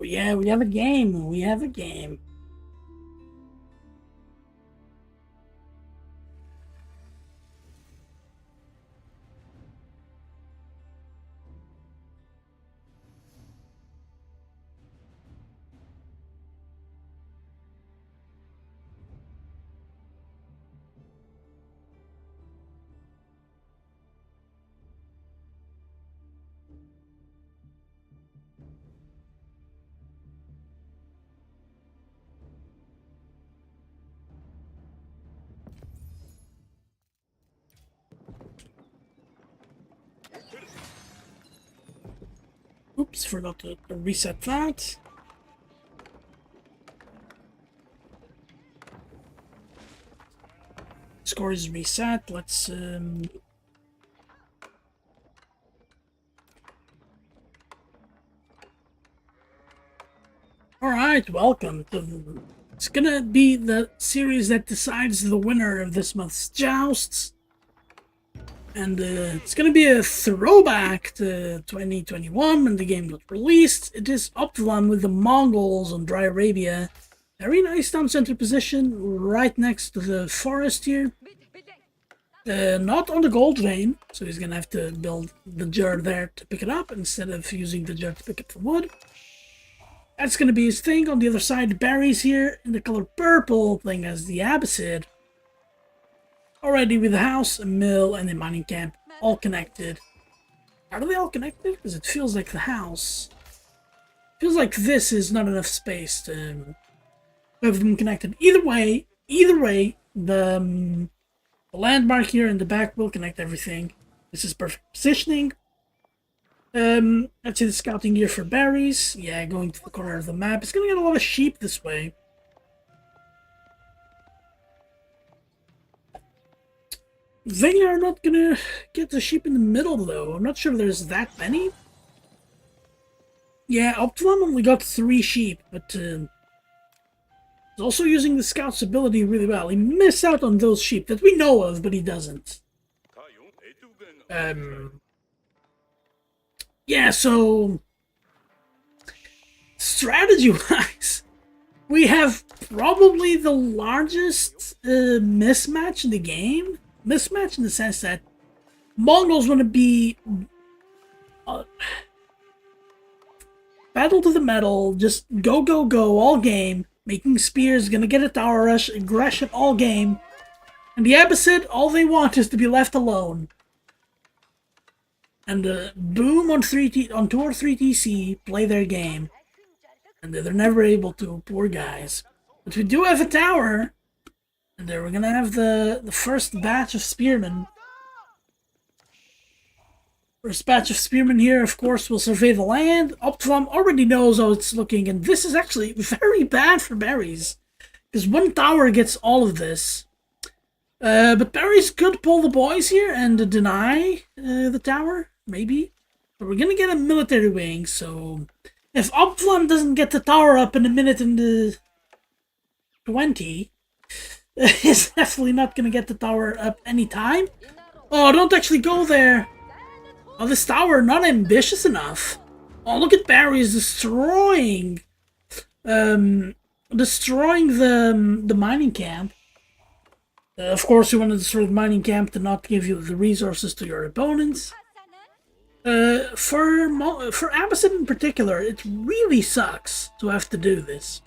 Yeah, we have a game. We have a game. Oops, forgot to reset that. Score is reset. Let's Alright, welcome to... It's gonna be the series that decides the winner of this month's jousts. And it's gonna be a throwback to 2021 when the game got released. It is OpDvlaM with the Mongols on Dry Arabia. Very nice town center position, right next to the forest here. Not on the gold vein, so he's gonna have to build the jar there to pick it up instead of using the jar to pick up the wood. That's gonna be his thing. On the other side, the berries here in the color purple, playing as the Abbasid. Already with a house, a mill, and a mining camp, all connected. Are they all connected? Because it feels like the house. Feels like this is not enough space to have them connected. Either way, the landmark here in the back will connect everything. This is perfect positioning. Let's see the scouting gear for berries. Yeah, going to the corner of the map. It's gonna get a lot of sheep this way. They are not gonna get the sheep in the middle, though. I'm not sure there's that many. Yeah, OpDvlaM only got 3 sheep, but so also using the scout's ability really well. He missed out on those sheep that we know of, but he doesn't. Yeah, so strategy-wise, we have probably the largest mismatch in the game. Mismatch in the sense that Mongols want to be battle to the metal, just go, go, go all game, making spears, gonna get a tower rush, aggression all game. And the Abbasid, all they want is to be left alone. And boom on 2 or 3 TC, play their game. And they're never able to, poor guys. But we do have a tower, and we're gonna have the first batch of spearmen. First batch of spearmen here, of course, will survey the land. OpDvlaM already knows how it's looking, and this is actually very bad for berries. Because one tower gets all of this. But berries could pull the boys here and deny the tower, maybe. But we're gonna get a military wing, so if OpDvlaM doesn't get the tower up in a minute and 20, he's definitely not gonna get the tower up anytime. Oh, don't actually go there. Oh, this tower not ambitious enough. Oh, look at berries destroying the mining camp. Of course, you want to destroy the mining camp to not give you the resources to your opponents. For Abbasid in particular, it really sucks to have to do this.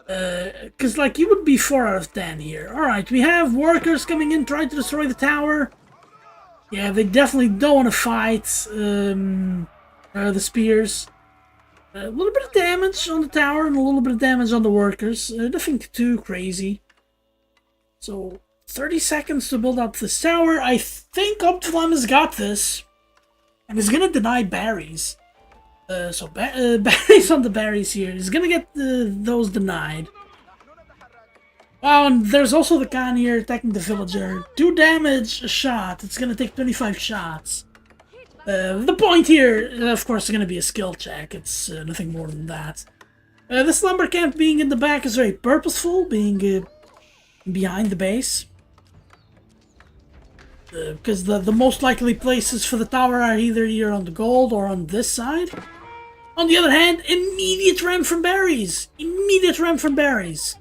Because, like, you would be 4 out of 10 here. Alright, we have workers coming in trying to destroy the tower. Yeah, they definitely don't want to fight the spears. A little bit of damage on the tower and a little bit of damage on the workers. Nothing too crazy. So, 30 seconds to build up this tower. I think OpDvlaM has got this. And he's gonna deny berries. Berries on the berries here. He's gonna get those denied. Oh, and there's also the Khan here attacking the villager. 2 damage a shot. It's gonna take 25 shots. The point here, of course, is gonna be a skill check. It's nothing more than that. This lumber camp being in the back is very purposeful, being behind the base. Because the most likely places for the tower are either here on the gold or on this side. On the other hand, immediate ram from berries! Immediate ram from berries!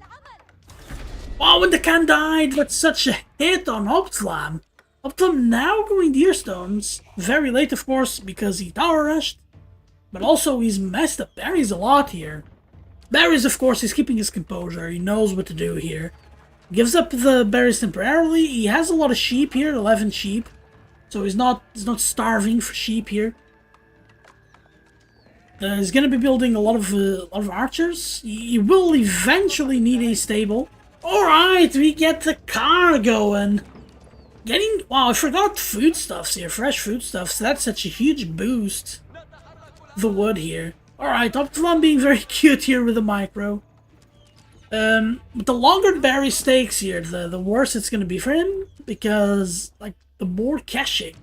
Oh, when the Khan died, that's such a hit on OpDvlaM. OpDvlaM now going Deerstones. Very late, of course, because he tower rushed. But also, he's messed up berries a lot here. Berries, of course, he's keeping his composure. He knows what to do here. Gives up the berries temporarily. He has a lot of sheep here, 11 sheep. So he's not starving for sheep here. He's going to be building a lot of archers. He will eventually need a stable. Alright, we get the car going. Wow, I forgot foodstuffs here, fresh foodstuffs. That's such a huge boost. The wood here. Alright, OpDvlaM being very cute here with the micro. But the longer the berry stakes here, the worse it's gonna be for him. Because, like, the more Keshik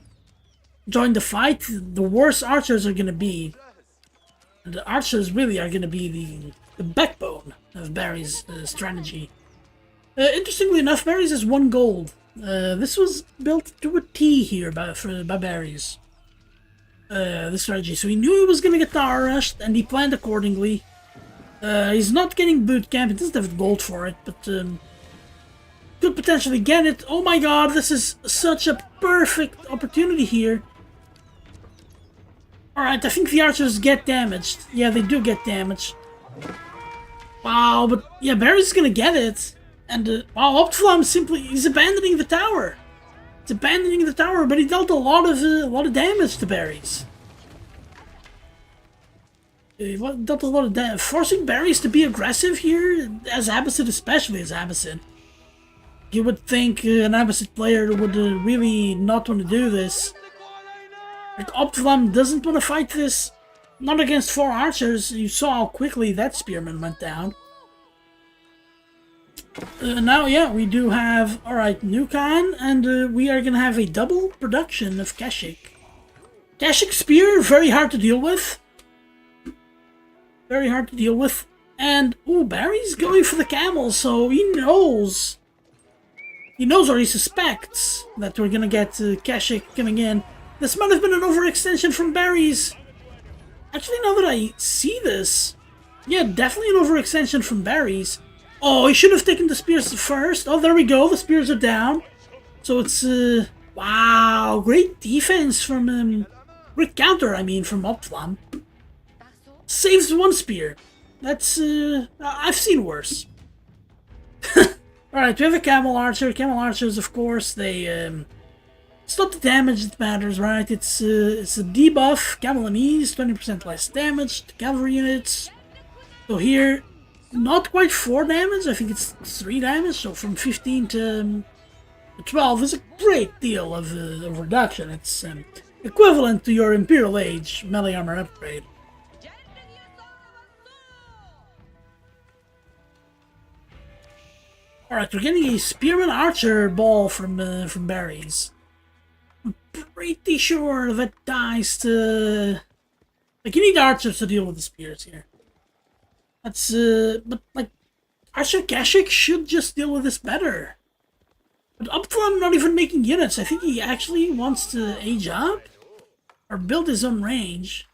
join the fight, the worse archers are gonna be. And the archers really are gonna be the backbone of Barry's strategy. Interestingly enough, Barry's is 1 gold. This was built to a T here by Barry's. The strategy. So he knew he was going to get tower rushed, and he planned accordingly. He's not getting boot camp. He doesn't have gold for it, but could potentially get it. Oh my god, this is such a perfect opportunity here. Alright, I think the archers get damaged. Yeah, they do get damaged. Wow, but yeah, Barry's going to get it. And, wow, OpDvlaM simply, he's abandoning the tower. He's abandoning the tower, but he dealt a lot of damage to berries. He dealt a lot of damage. Forcing berries to be aggressive here, as Abbasid, especially as Abbasid. You would think an Abbasid player would really not want to do this. Like, OpDvlaM doesn't want to fight this. Not against 4 archers. You saw how quickly that spearman went down. Now, yeah, we do have, alright, new Khan, and we are gonna have a double production of Keshik. Keshik Spear, very hard to deal with. Very hard to deal with. And, ooh, Barry's going for the camel, so he knows. He knows or he suspects that we're gonna get Kashik coming in. This might have been an overextension from Barry's. Actually, now that I see this, yeah, definitely an overextension from Barry's. Oh, he should have taken the spears first. Oh, there we go. The spears are down. So it's, wow, great defense from, great counter, I mean, from OpDvlaM. Saves one spear. That's, I've seen worse. Alright, we have a Camel Archer. Camel Archers, of course, they, it's not the damage that matters, right? It's a debuff, Camel and Ease, 20% less damage to cavalry units. So here, not quite 4 damage, I think it's 3 damage, so from 15 to 12 is a great deal of reduction. It's equivalent to your Imperial Age melee armor upgrade. Alright, we're getting a Spearman Archer ball from Barry's. I'm pretty sure that dies to... Like, you need archers to deal with the spears here. That's, but, like, Archer Kashik should just deal with this better. But OpDvlaM not even making units. I think he actually wants to age up or build his own range.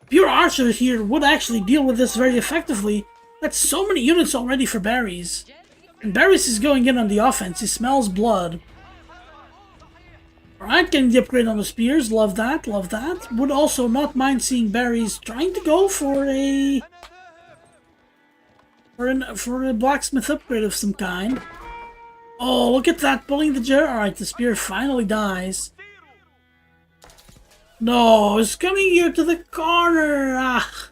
Pure Archer here would actually deal with this very effectively. That's so many units already for Barry's. And Barry's is going in on the offense. He smells blood. Alright, getting the upgrade on the spears. Love that, love that. Would also not mind seeing Barry's trying to go for a... For a blacksmith upgrade of some kind. Oh, look at that, pulling the jar. Alright, the spear finally dies. No, it's coming here to the corner. Ah.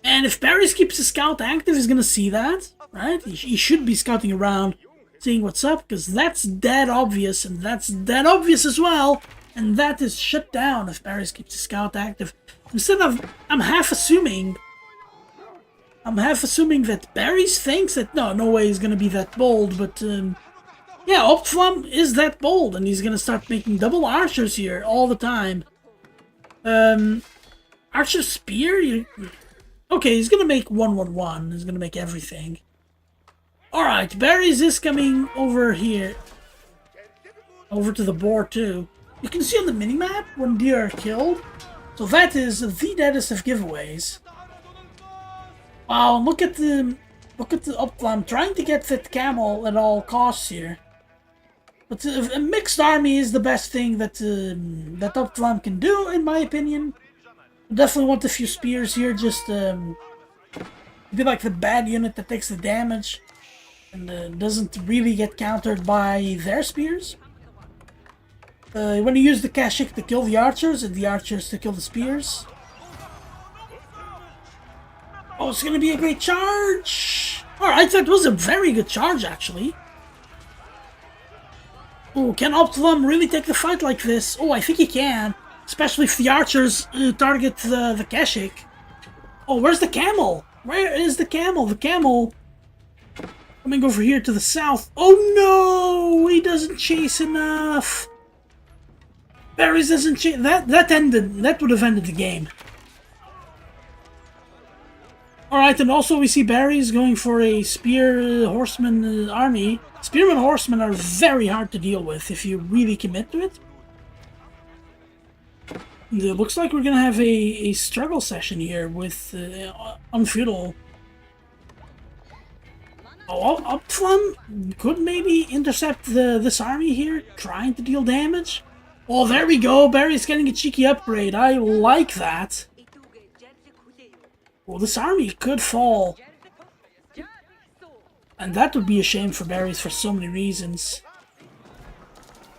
And if Barry's keeps his scout active, he's gonna see that. Right? He should be scouting around, seeing what's up, because that's dead obvious, and that's dead obvious as well. And that is shut down if Barry's keeps his scout active. Instead of, I'm half assuming that Barry's thinks that no way he's gonna be that bold, but yeah, OpDvlaM is that bold, and he's gonna start making double archers here all the time. Archer spear. Okay, he's gonna make 1-1-1. He's gonna make everything. Alright, Barry's is coming over here. Over to the board too. You can see on the minimap when deer are killed. So that is the deadest of giveaways. Wow, look at the OpDvlaM trying to get that camel at all costs here. But a mixed army is the best thing that that OpDvlaM can do, in my opinion. Definitely want a few spears here, just be like the bad unit that takes the damage and doesn't really get countered by their spears. When you use the Kashik to kill the archers and the archers to kill the spears. Oh, it's gonna be a great charge! Alright, that was a very good charge, actually. Oh, can OpDvlaM really take the fight like this? Oh, I think he can. Especially if the archers target the Kashik. Oh, where's the camel? Where is the camel? The camel coming over here to the south. Oh no! He doesn't chase enough. Barry's doesn't chase. That would have ended the game. Alright, and also we see Barry's going for a spear horseman army. Spearman horsemen are very hard to deal with if you really commit to it. It looks like we're gonna have a struggle session here with Unfeudal. Oh, OpDvlaM could maybe intercept this army here, trying to deal damage. Oh, there we go. Barry's getting a cheeky upgrade. I like that. Well, this army could fall. And that would be a shame for Barry's for so many reasons.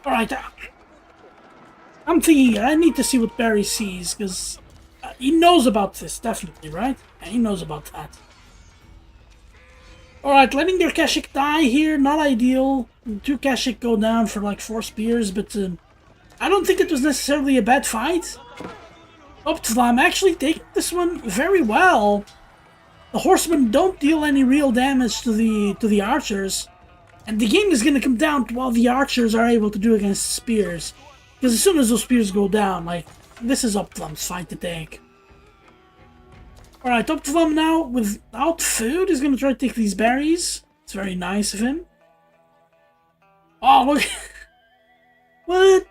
Alright, I'm thinking I need to see what Barry sees, because he knows about this, definitely, right? Yeah, he knows about that. Alright, letting their Kashik die here, not ideal. 2 Kashik go down for like 4 spears, but I don't think it was necessarily a bad fight. OpDvlaM actually taking this one very well. The horsemen don't deal any real damage to the archers, and the game is going to come down to what the archers are able to do against spears. Because as soon as those spears go down, like, this is OpDvlaM's fight to take. Alright, OpDvlaM now, without food, is gonna try to take these berries. It's very nice of him. Oh, look. What?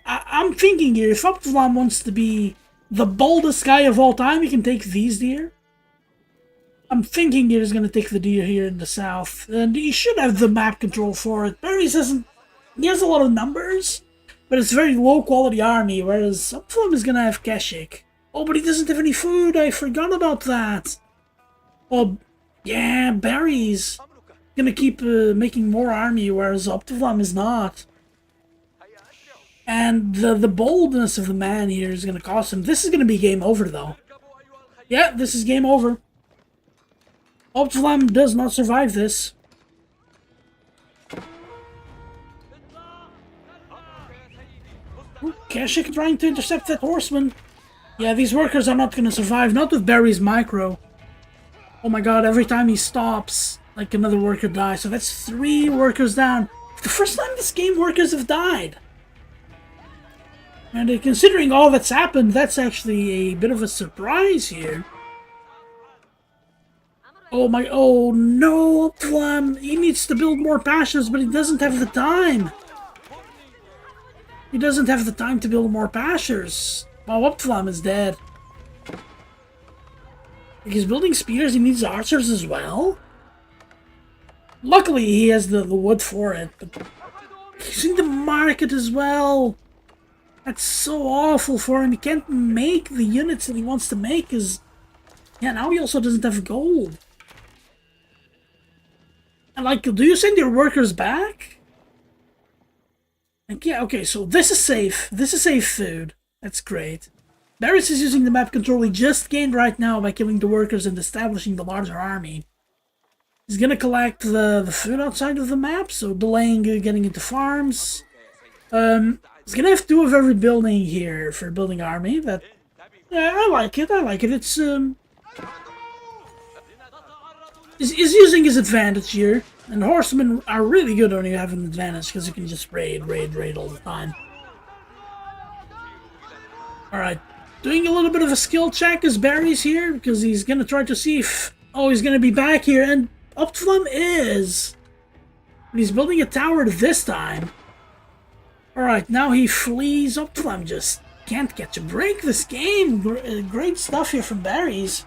I'm thinking here, if OpDvlaM wants to be the boldest guy of all time, he can take these deer. I'm thinking he's going to take the deer here in the south, and he should have the map control for it. Barry's doesn't. He has a lot of numbers, but it's a very low quality army, whereas OpDvlaM is going to have Keshik. Oh, but he doesn't have any food. I forgot about that. Oh, yeah, Barry's going to keep making more army, whereas OpDvlaM is not. And the boldness of the man here is going to cost him. This is going to be game over, though. Yeah, this is game over. OpDvlaM does not survive this. Ooh, Keshik trying to intercept that horseman. Yeah, these workers are not going to survive. Not with Barry's micro. Oh my god, every time he stops, like another worker dies. So that's 3 workers down. The first time this game workers have died. And considering all that's happened, that's actually a bit of a surprise here. Oh my, oh no, OpDvlaM, he needs to build more pastures, but he doesn't have the time. He doesn't have the time to build more pastures. Well, OpDvlaM is dead. He's building spears, he needs archers as well. Luckily, he has the wood for it, but he's in the market as well. That's so awful for him. He can't make the units that he wants to make, because, yeah, now he also doesn't have gold. And, like, do you send your workers back? Like, yeah, okay, so this is safe. This is safe food. That's great. Barris is using the map control he just gained right now by killing the workers and establishing the larger army. He's gonna collect the food outside of the map, so delaying getting into farms. He's gonna have 2 of every building here for building army. That, yeah, I like it. I like it. It's He's using his advantage here, and horsemen are really good when you have an advantage because you can just raid all the time. All right, doing a little bit of a skill check as Barry's here because he's gonna try to see if he's gonna be back here, and OpDvlaM is. But he's building a tower this time. Alright, now he flees. OpDvlaM just can't catch a break this game. Great stuff here from Barry's.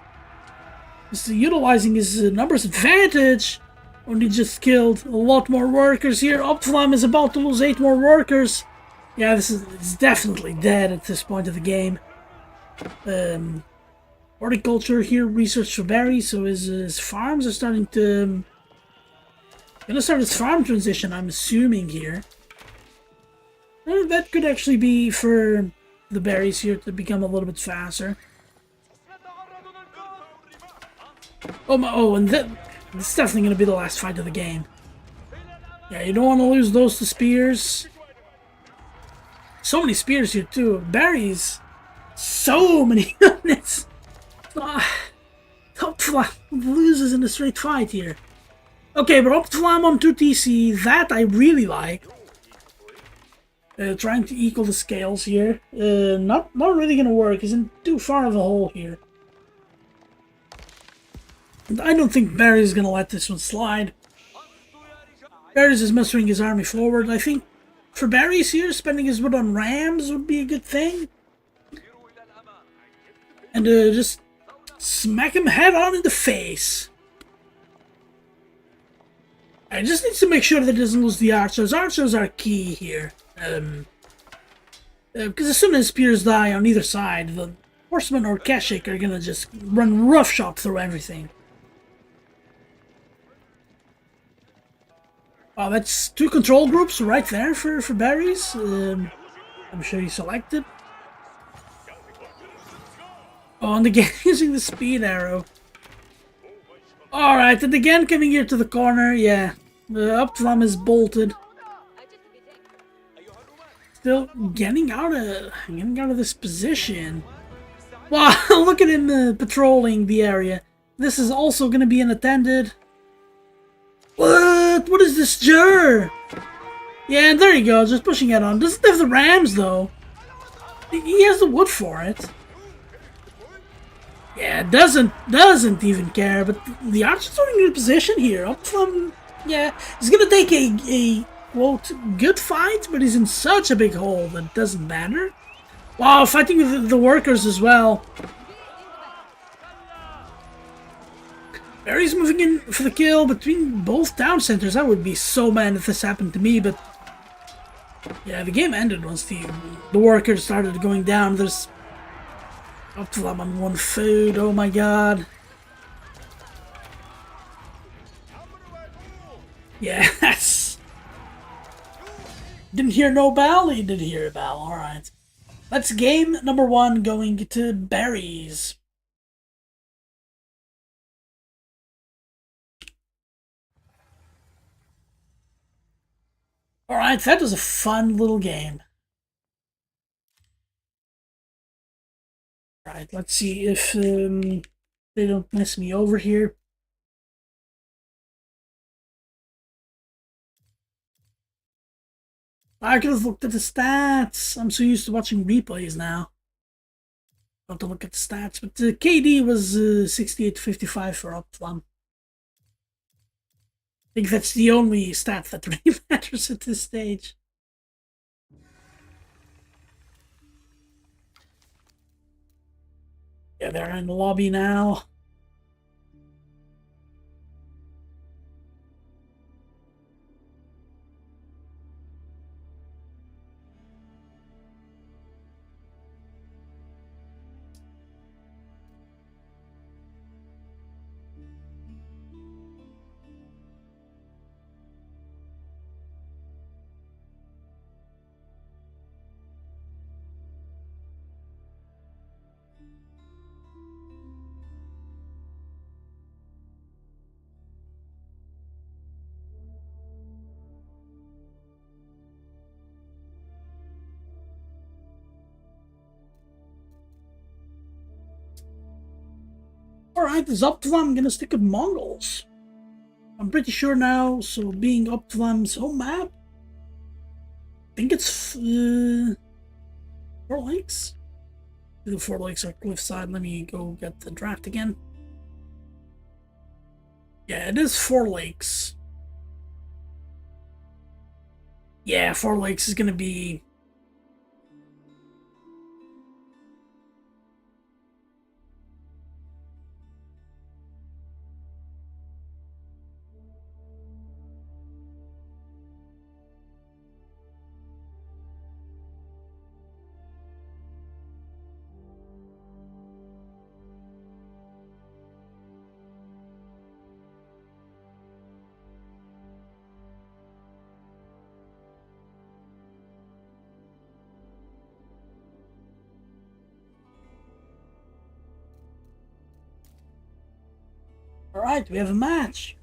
Just utilizing his numbers advantage. Only just killed a lot more workers here. OpDvlaM is about to lose 8 more workers. Yeah, it's definitely dead at this point of the game. Horticulture here, research for Barry, so his farms are starting to... gonna start his farm transition, I'm assuming here. That could actually be for the berries here to become a little bit faster. And this is definitely going to be the last fight of the game. Yeah, you don't want to lose those to spears. So many spears here too. Berries. So many units. OpDvlaM loses in a straight fight here. Okay, but OpDvlaM on 2 TC, that I really like. Trying to equal the scales here. Not really gonna work. He's in too far of a hole here. And I don't think Barry's gonna let this one slide. Barry's is mustering his army forward. I think for Barry's here, spending his wood on rams would be a good thing. And just smack him head on in the face. I just need to make sure that he doesn't lose the archers. Archers are key here. Because as soon as spears die on either side, the horsemen or Keshik are gonna just run roughshod through everything. Oh, that's 2 control groups right there for berries. I'm sure you selected. Oh, and again using the speed arrow. Alright, and again coming here to the corner, yeah. OpDvlaM is bolted. Still getting out of this position. Wow, look at him patrolling the area. This is also going to be unattended. What? What is this jur? Yeah, there you go, just pushing it on. Doesn't have the rams though. He has the wood for it. Yeah, doesn't even care. But the archers are in good position here. OpDvlaM, yeah, he's gonna take a quote good fight, but he's in such a big hole that it doesn't matter. Wow, fighting with the workers as well. Barry's moving in for the kill between both town centers. I would be so mad if this happened to me, but yeah, the game ended once the workers started going down. There's OpDvlaM on one food. Oh my god. Yes. Didn't hear no bell? He did hear a bell. Alright. That's game number 1 going to berries. Alright, that was a fun little game. Alright, let's see if they don't mess me over here. I could have looked at the stats. I'm so used to watching replays now. I'll have to look at the stats. But the KD was 68-55 for OpDvlaM. I think that's the only stat that really matters at this stage. Yeah, they're in the lobby now. Alright, this OpDvlaM, I'm gonna stick with Mongols. I'm pretty sure now, so being OpDvlaM's home map, I think it's 4 lakes. The 4 lakes are cliffside. Let me go get the draft again. Yeah, it is 4 lakes. Yeah, 4 lakes is gonna be... Alright, we have a match.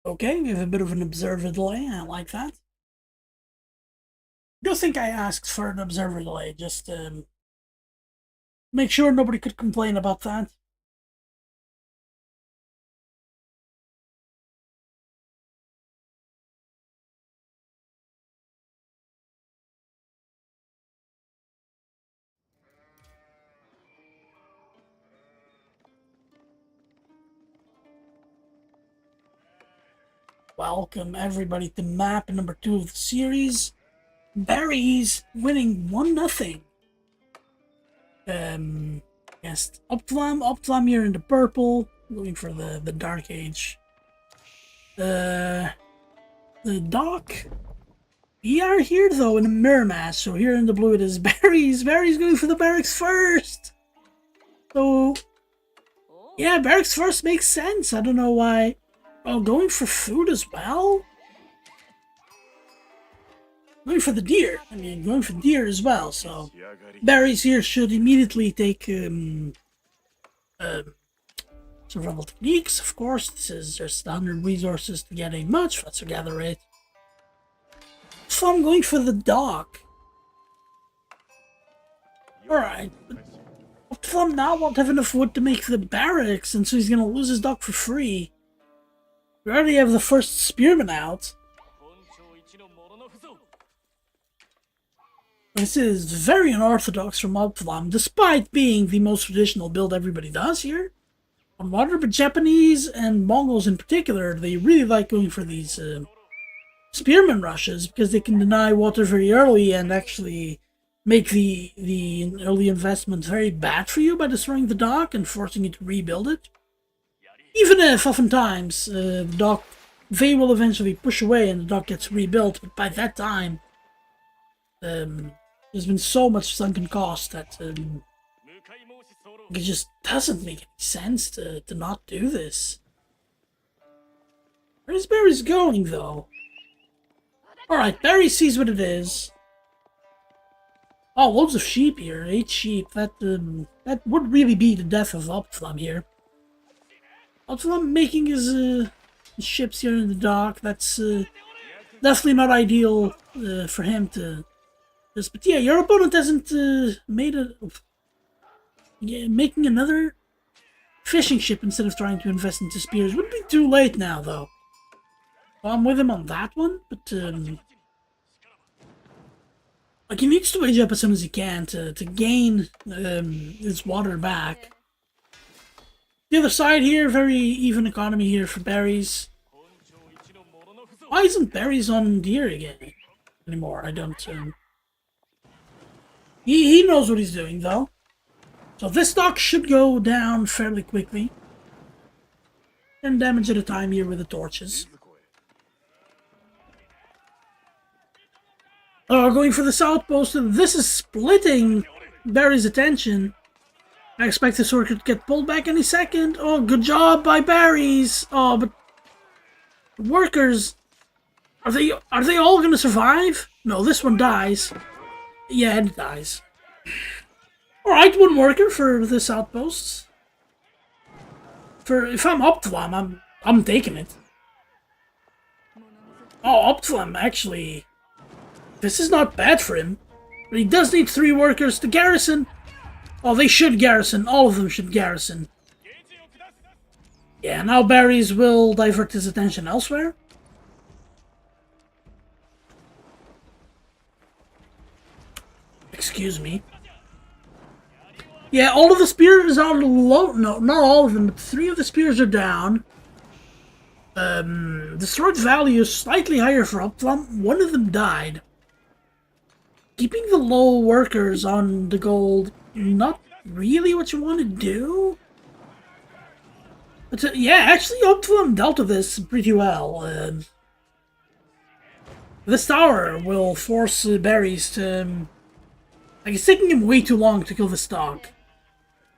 Okay, we have a bit of an observer delay. I like that. I don't think I asked for an observer delay, just make sure nobody could complain about that. Welcome everybody to map number 2 of the series. Berries winning 1-0. Against OpDvlaM. OpDvlaM, you're in the purple, looking for the Dark Age. The dock. We are here though in a mirror match, so here in the blue it is Barry's. Barry's going for the barracks first. So yeah, barracks first makes sense. I don't know why. Oh, going for food as well? Going for the deer. I mean, going for deer as well, so... Barry's here should immediately take, survival techniques, of course. This is just 100 resources to get a much faster gather rate. So I'm going for the dock. Alright, but OpDvlaM now won't have enough wood to make the barracks, and so he's gonna lose his dock for free. We already have the first spearman out. This is very unorthodox from OpDvlaM, despite being the most traditional build everybody does here on water, but Japanese and Mongols in particular, they really like going for these spearman rushes because they can deny water very early and actually make the early investment very bad for you by destroying the dock and forcing you to rebuild it. Even if oftentimes the dock, they will eventually push away and the dock gets rebuilt, but by that time there's been so much sunken cost that it just doesn't make any sense to not do this. Where's Barry's going, though? Alright, Barry sees what it is. Oh, loads of sheep here. 8 sheep. That would really be the death of OpDvlaM here. OpDvlaM making his ships here in the dock. That's definitely not ideal for him to... But yeah, your opponent hasn't made a... Yeah, making another fishing ship instead of trying to invest into spears would be too late now, though. Well, I'm with him on that one, but like, he needs to wage up as soon as he can to gain his water back. The other side here, very even economy here for berries. Why isn't berries on deer again anymore? I don't. He knows what he's doing, though. So this dock should go down fairly quickly. 10 damage at a time here with the torches. Going for this outpost, and this is splitting Barry's attention. I expect this worker to get pulled back any second. Oh, good job by Barry's. Oh, but workers, are they all gonna survive? No, this one dies. Yeah, it dies. Alright, one worker for this outpost. If I'm OpDvlaM, I'm taking it. Oh, OpDvlaM, actually, this is not bad for him. But he does need 3 workers to garrison. Oh, they should garrison. All of them should garrison. Yeah, now Barry's will divert his attention elsewhere. Excuse me. Yeah, all of the spears are low. No, not all of them, but 3 of the spears are down. The sword value is slightly higher for OpDvlaM. 1 of them died. Keeping the low workers on the gold, not really what you want to do. But yeah, actually OpDvlaM dealt with this pretty well. This tower will force berries to... like, it's taking him way too long to kill the stock.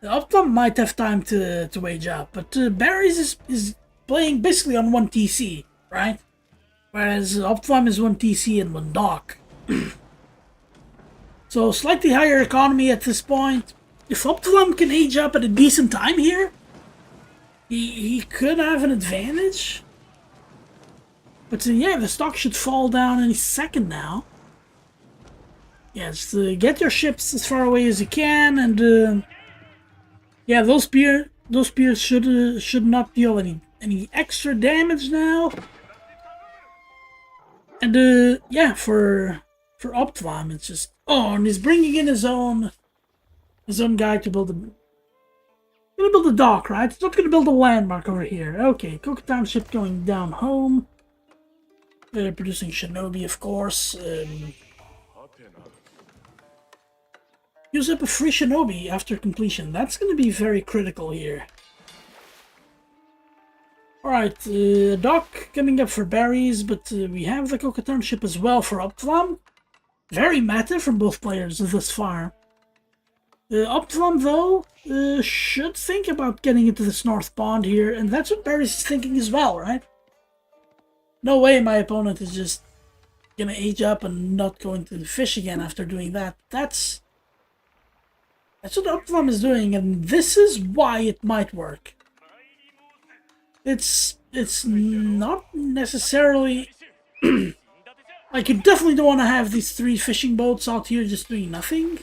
OpDvlaM might have time to wage up, but Barry's is playing basically on 1 TC, right? Whereas OpDvlaM is 1 TC and 1 dock. So slightly higher economy at this point. If OpDvlaM can age up at a decent time here, he could have an advantage. But yeah, the stock should fall down any second now. Yeah, just get your ships as far away as you can, and yeah, those spears should not deal any extra damage now. And yeah, for OpDvlaM, it's just and he's bringing in his own guy to build a dock, right? He's not gonna build a landmark over here. Okay, Coca Township going down home. They're producing Shinobi, of course. Use up a free Shinobi after completion. That's going to be very critical here. Alright, dock coming up for berries, but we have the Coca Township as well for OpDvlaM. Very meta from both players thus far. OpDvlaM, though, should think about getting into this North Pond here, and that's what Barry's thinking as well, right? No way my opponent is just gonna age up and not going to fish again after doing that. That's what OpDvlaM is doing, and this is why it might work. It's not necessarily... like, you definitely don't want to have these 3 fishing boats out here just doing nothing.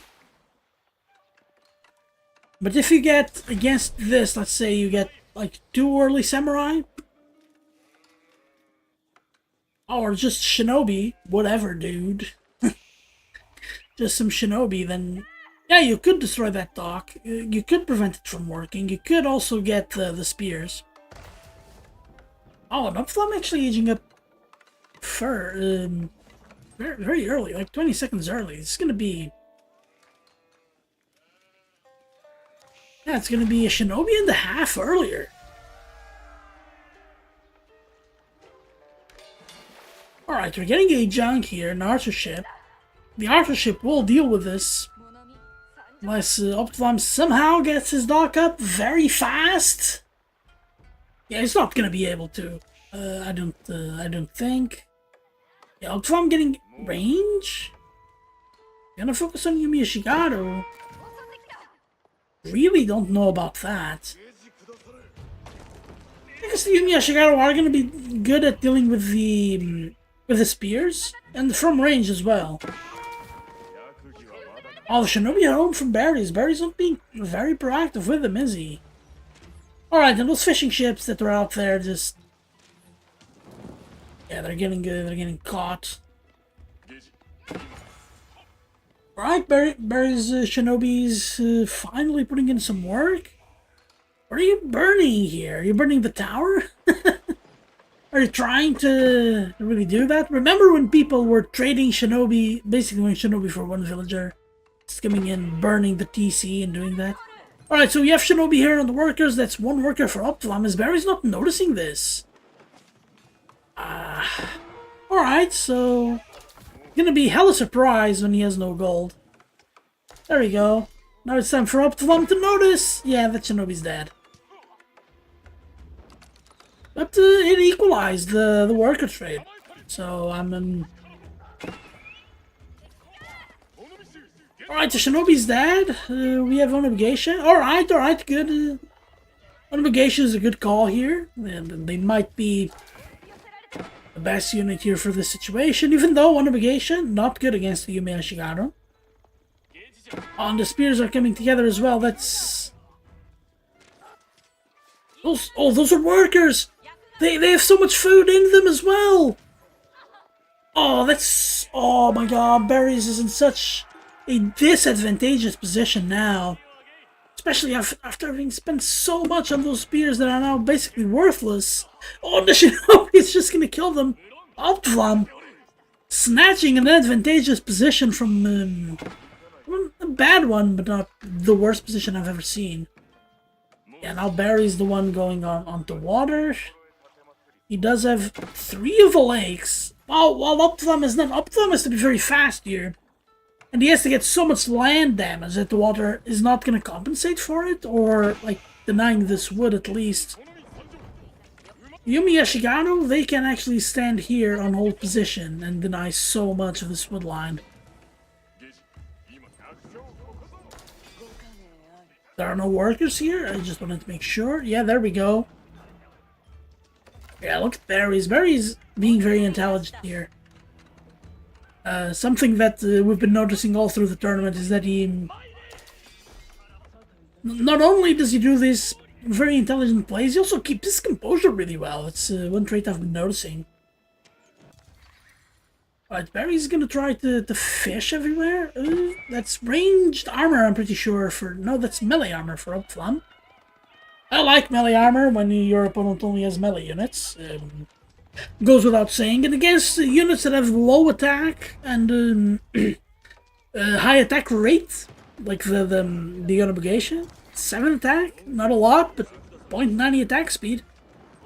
But if you get against this, let's say you get like 2 early samurai, or just shinobi, whatever, dude. Just some shinobi, then yeah, you could destroy that dock. You could prevent it from working. You could also get the spears. Oh, and OpDvlaM actually aging up very, very early, like 20 seconds early. It's gonna be... Yeah, it's gonna be a shinobi and a half earlier. Alright, we're getting a junk here, an archer ship. The archer ship will deal with this. Unless OpDvlaM somehow gets his dock up very fast. Yeah, he's not gonna be able to. I don't think. Yeah, OpDvlaM getting range? Gonna focus on Yumi Ashigaru. Really don't know about that. I guess the Yumi Ashigaru are gonna be good at dealing with the spears and from range as well. Oh, the Shinobi are home from B3arries. B3arries not being very proactive with them, is he? Alright, and those fishing ships that are out there just... Yeah, they're getting caught. Alright, B3arries Shinobis finally putting in some work. What are you burning here? Are you burning the tower? Are you trying to really do that? Remember when people were trading Shinobi, basically doing Shinobi for one villager? Just coming in, burning the TC and doing that. Alright, so we have Shinobi here on the workers. That's one worker for OpDvlaM. Is B3arries not noticing this? Alright, so... Gonna be hella surprised when he has no gold. There we go. Now it's time for OpDvlaM to notice. Yeah, that Shinobi's dead. But it equalized the worker trade. So I'm... Alright, the Shinobi's dead. We have Onabugation. Alright, good. Onabugation is a good call here. And they might be the best unit here for this situation. Even though Onabugation, not good against the Yumi Ashigaru. Oh, and the spears are coming together as well. That's... those are workers! They have so much food in them as well! Oh, that's... Oh my god, B3arries is in such a disadvantageous position now. Especially after having spent so much on those spears that are now basically worthless. Oh, the Shinobi is just gonna kill them. OpDvlaM snatching an advantageous position from a bad one, but not the worst position I've ever seen. Yeah, now B3arries the one going onto water. He does have 3 of the lakes. While OpDvlaM is not. OpDvlaM has to be very fast here. And he has to get so much land damage that the water is not going to compensate for it, or, like, denying this wood at least. Yumi Ashigaru, they can actually stand here on hold position and deny so much of this wood line. There are no workers here, I just wanted to make sure. Yeah, there we go. Yeah, look at B3arries. B3arries being very intelligent here. Something that we've been noticing all through the tournament is that he... Not only does he do these very intelligent plays, he also keeps his composure really well. It's one trait I've been noticing. Alright, B3arries gonna try to fish everywhere. That's ranged armor, I'm pretty sure, for... No, that's melee armor for OpDvlaM. I like melee armor when your opponent only has melee units. Goes without saying. And against units that have low attack and high attack rate, like the Onabugation, 7 attack, not a lot, but 0.90 attack speed.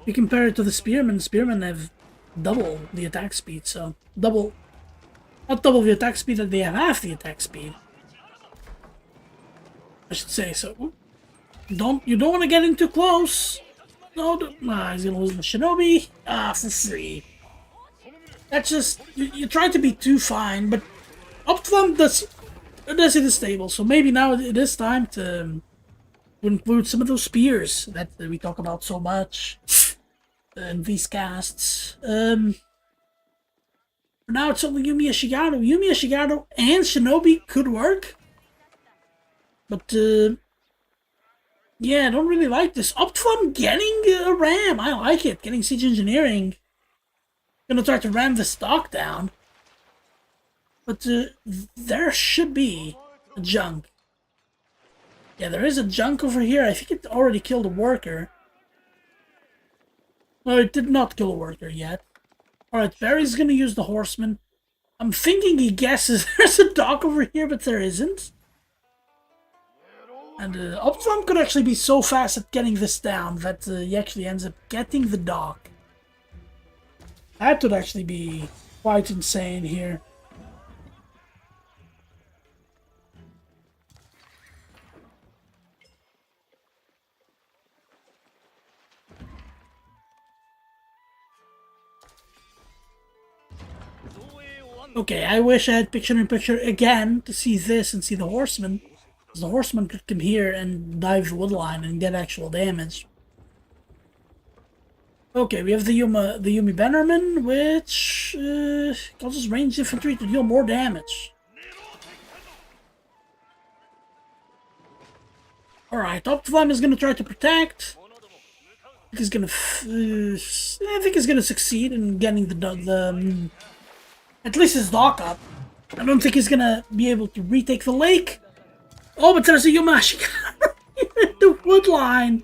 You compare it to the Spearmen. Spearmen have double the attack speed, so not double the attack speed, that they have half the attack speed. I should say so. You don't want to get in too close. No, he's gonna lose the Shinobi. For free. That's just... You're trying to be too fine, but OpDvlaM does it is stable, so maybe now it is time to include some of those spears that we talk about so much in these casts. For now it's only Yumi Ashigaru. Yumi Ashigaru and Shinobi could work, but Yeah, I don't really like this. OpDvlaM getting a ram. I like it. Getting siege engineering. Gonna try to ram the stock down. But there should be a junk. Yeah, there is a junk over here. I think it already killed a worker. No, it did not kill a worker yet. Alright, Barry's gonna use the horseman. I'm thinking he guesses there's a dock over here, but there isn't. And OpDvlaM could actually be so fast at getting this down that he actually ends up getting the dock. That would actually be quite insane here. Okay, I wish I had picture-in-picture again to see this and see the horseman. Because the horseman could come here and dive the wood line and get actual damage. Okay, we have the Yumi Bannerman, which causes ranged infantry to deal more damage. Alright, OpDvlaM is going to try to protect. I think he's gonna succeed in getting the at least his dock up. I don't think he's gonna be able to retake the lake. Oh, but there's a Yumashi in the wood line.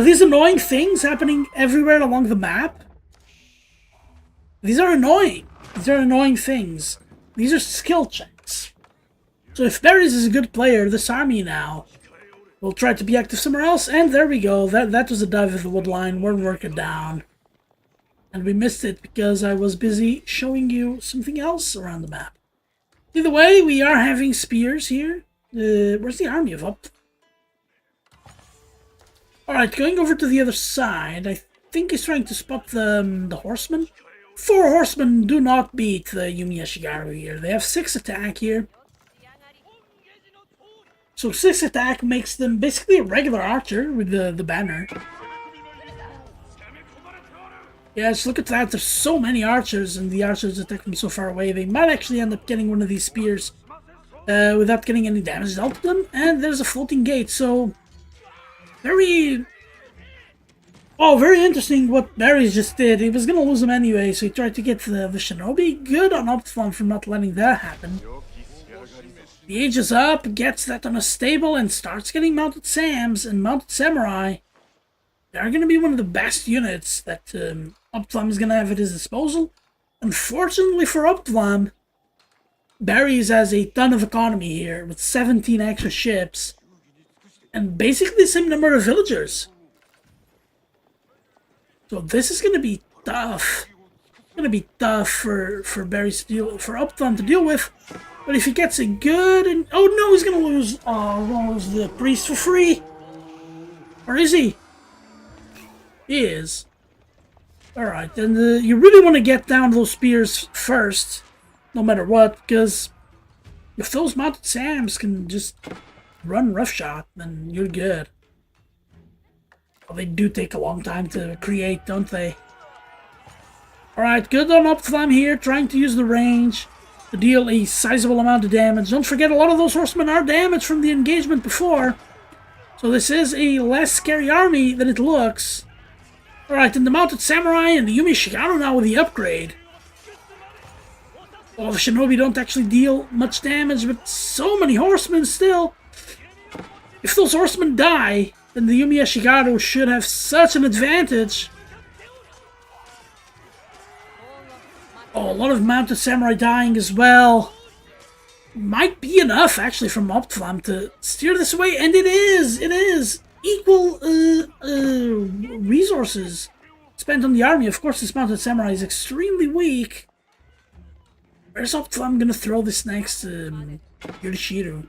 These annoying things happening everywhere along the map. These are annoying. These are annoying things. These are skill checks. So if Barry's is a good player, this army now will try to be active somewhere else. And there we go. That was a dive of the wood line. One worker down. And we missed it because I was busy showing you something else around the map. Either way, we are having spears here. Where's the army of Up? Alright, going over to the other side. I think he's trying to spot the horsemen. 4 horsemen do not beat the Yumi Ashigaru here. They have 6 attack here. So 6 attack makes them basically a regular archer with the banner. Yeah, just look at that. There's so many archers, and the archers attack them so far away. They might actually end up getting one of these spears without getting any damage dealt to them. And there's a floating gate, so very interesting what Barry's just did. He was going to lose him anyway, so he tried to get the shinobi. Good on OpDvlaM for not letting that happen. The age is up, gets that on a stable, and starts getting mounted Sams and mounted Samurai. They're going to be one of the best units that OpDvlaM is going to have at his disposal. Unfortunately for OpDvlaM, Barry's has a ton of economy here with 17 extra ships and basically the same number of villagers. So this is going to be tough. It's going to be tough for Barry's to deal, for OpDvlaM to deal with. But if he gets it good, and oh no, he's going to lose. Oh, he's going to lose the priest for free. Or is he? He is. Alright, then you really want to get down those spears first, no matter what, because if those mounted Sams can just run roughshod, then you're good. Well, they do take a long time to create, don't they? Alright, good on OpDvlaM here, trying to use the range to deal a sizable amount of damage. Don't forget, a lot of those horsemen are damaged from the engagement before, so this is a less scary army than it looks. Alright, and the mounted samurai and the Yumi Shigaru now with the upgrade. Well, the shinobi don't actually deal much damage, but so many horsemen still. If those horsemen die, then the Yumi Ashigaru should have such an advantage. Oh, a lot of mounted samurai dying as well. Might be enough, actually, from OpDvlaM to steer this away, and it is! It is! Equal resources spent on the army. Of course, this mounted samurai is extremely weak. Where's OpDvlaM gonna throw this next Yorishiru?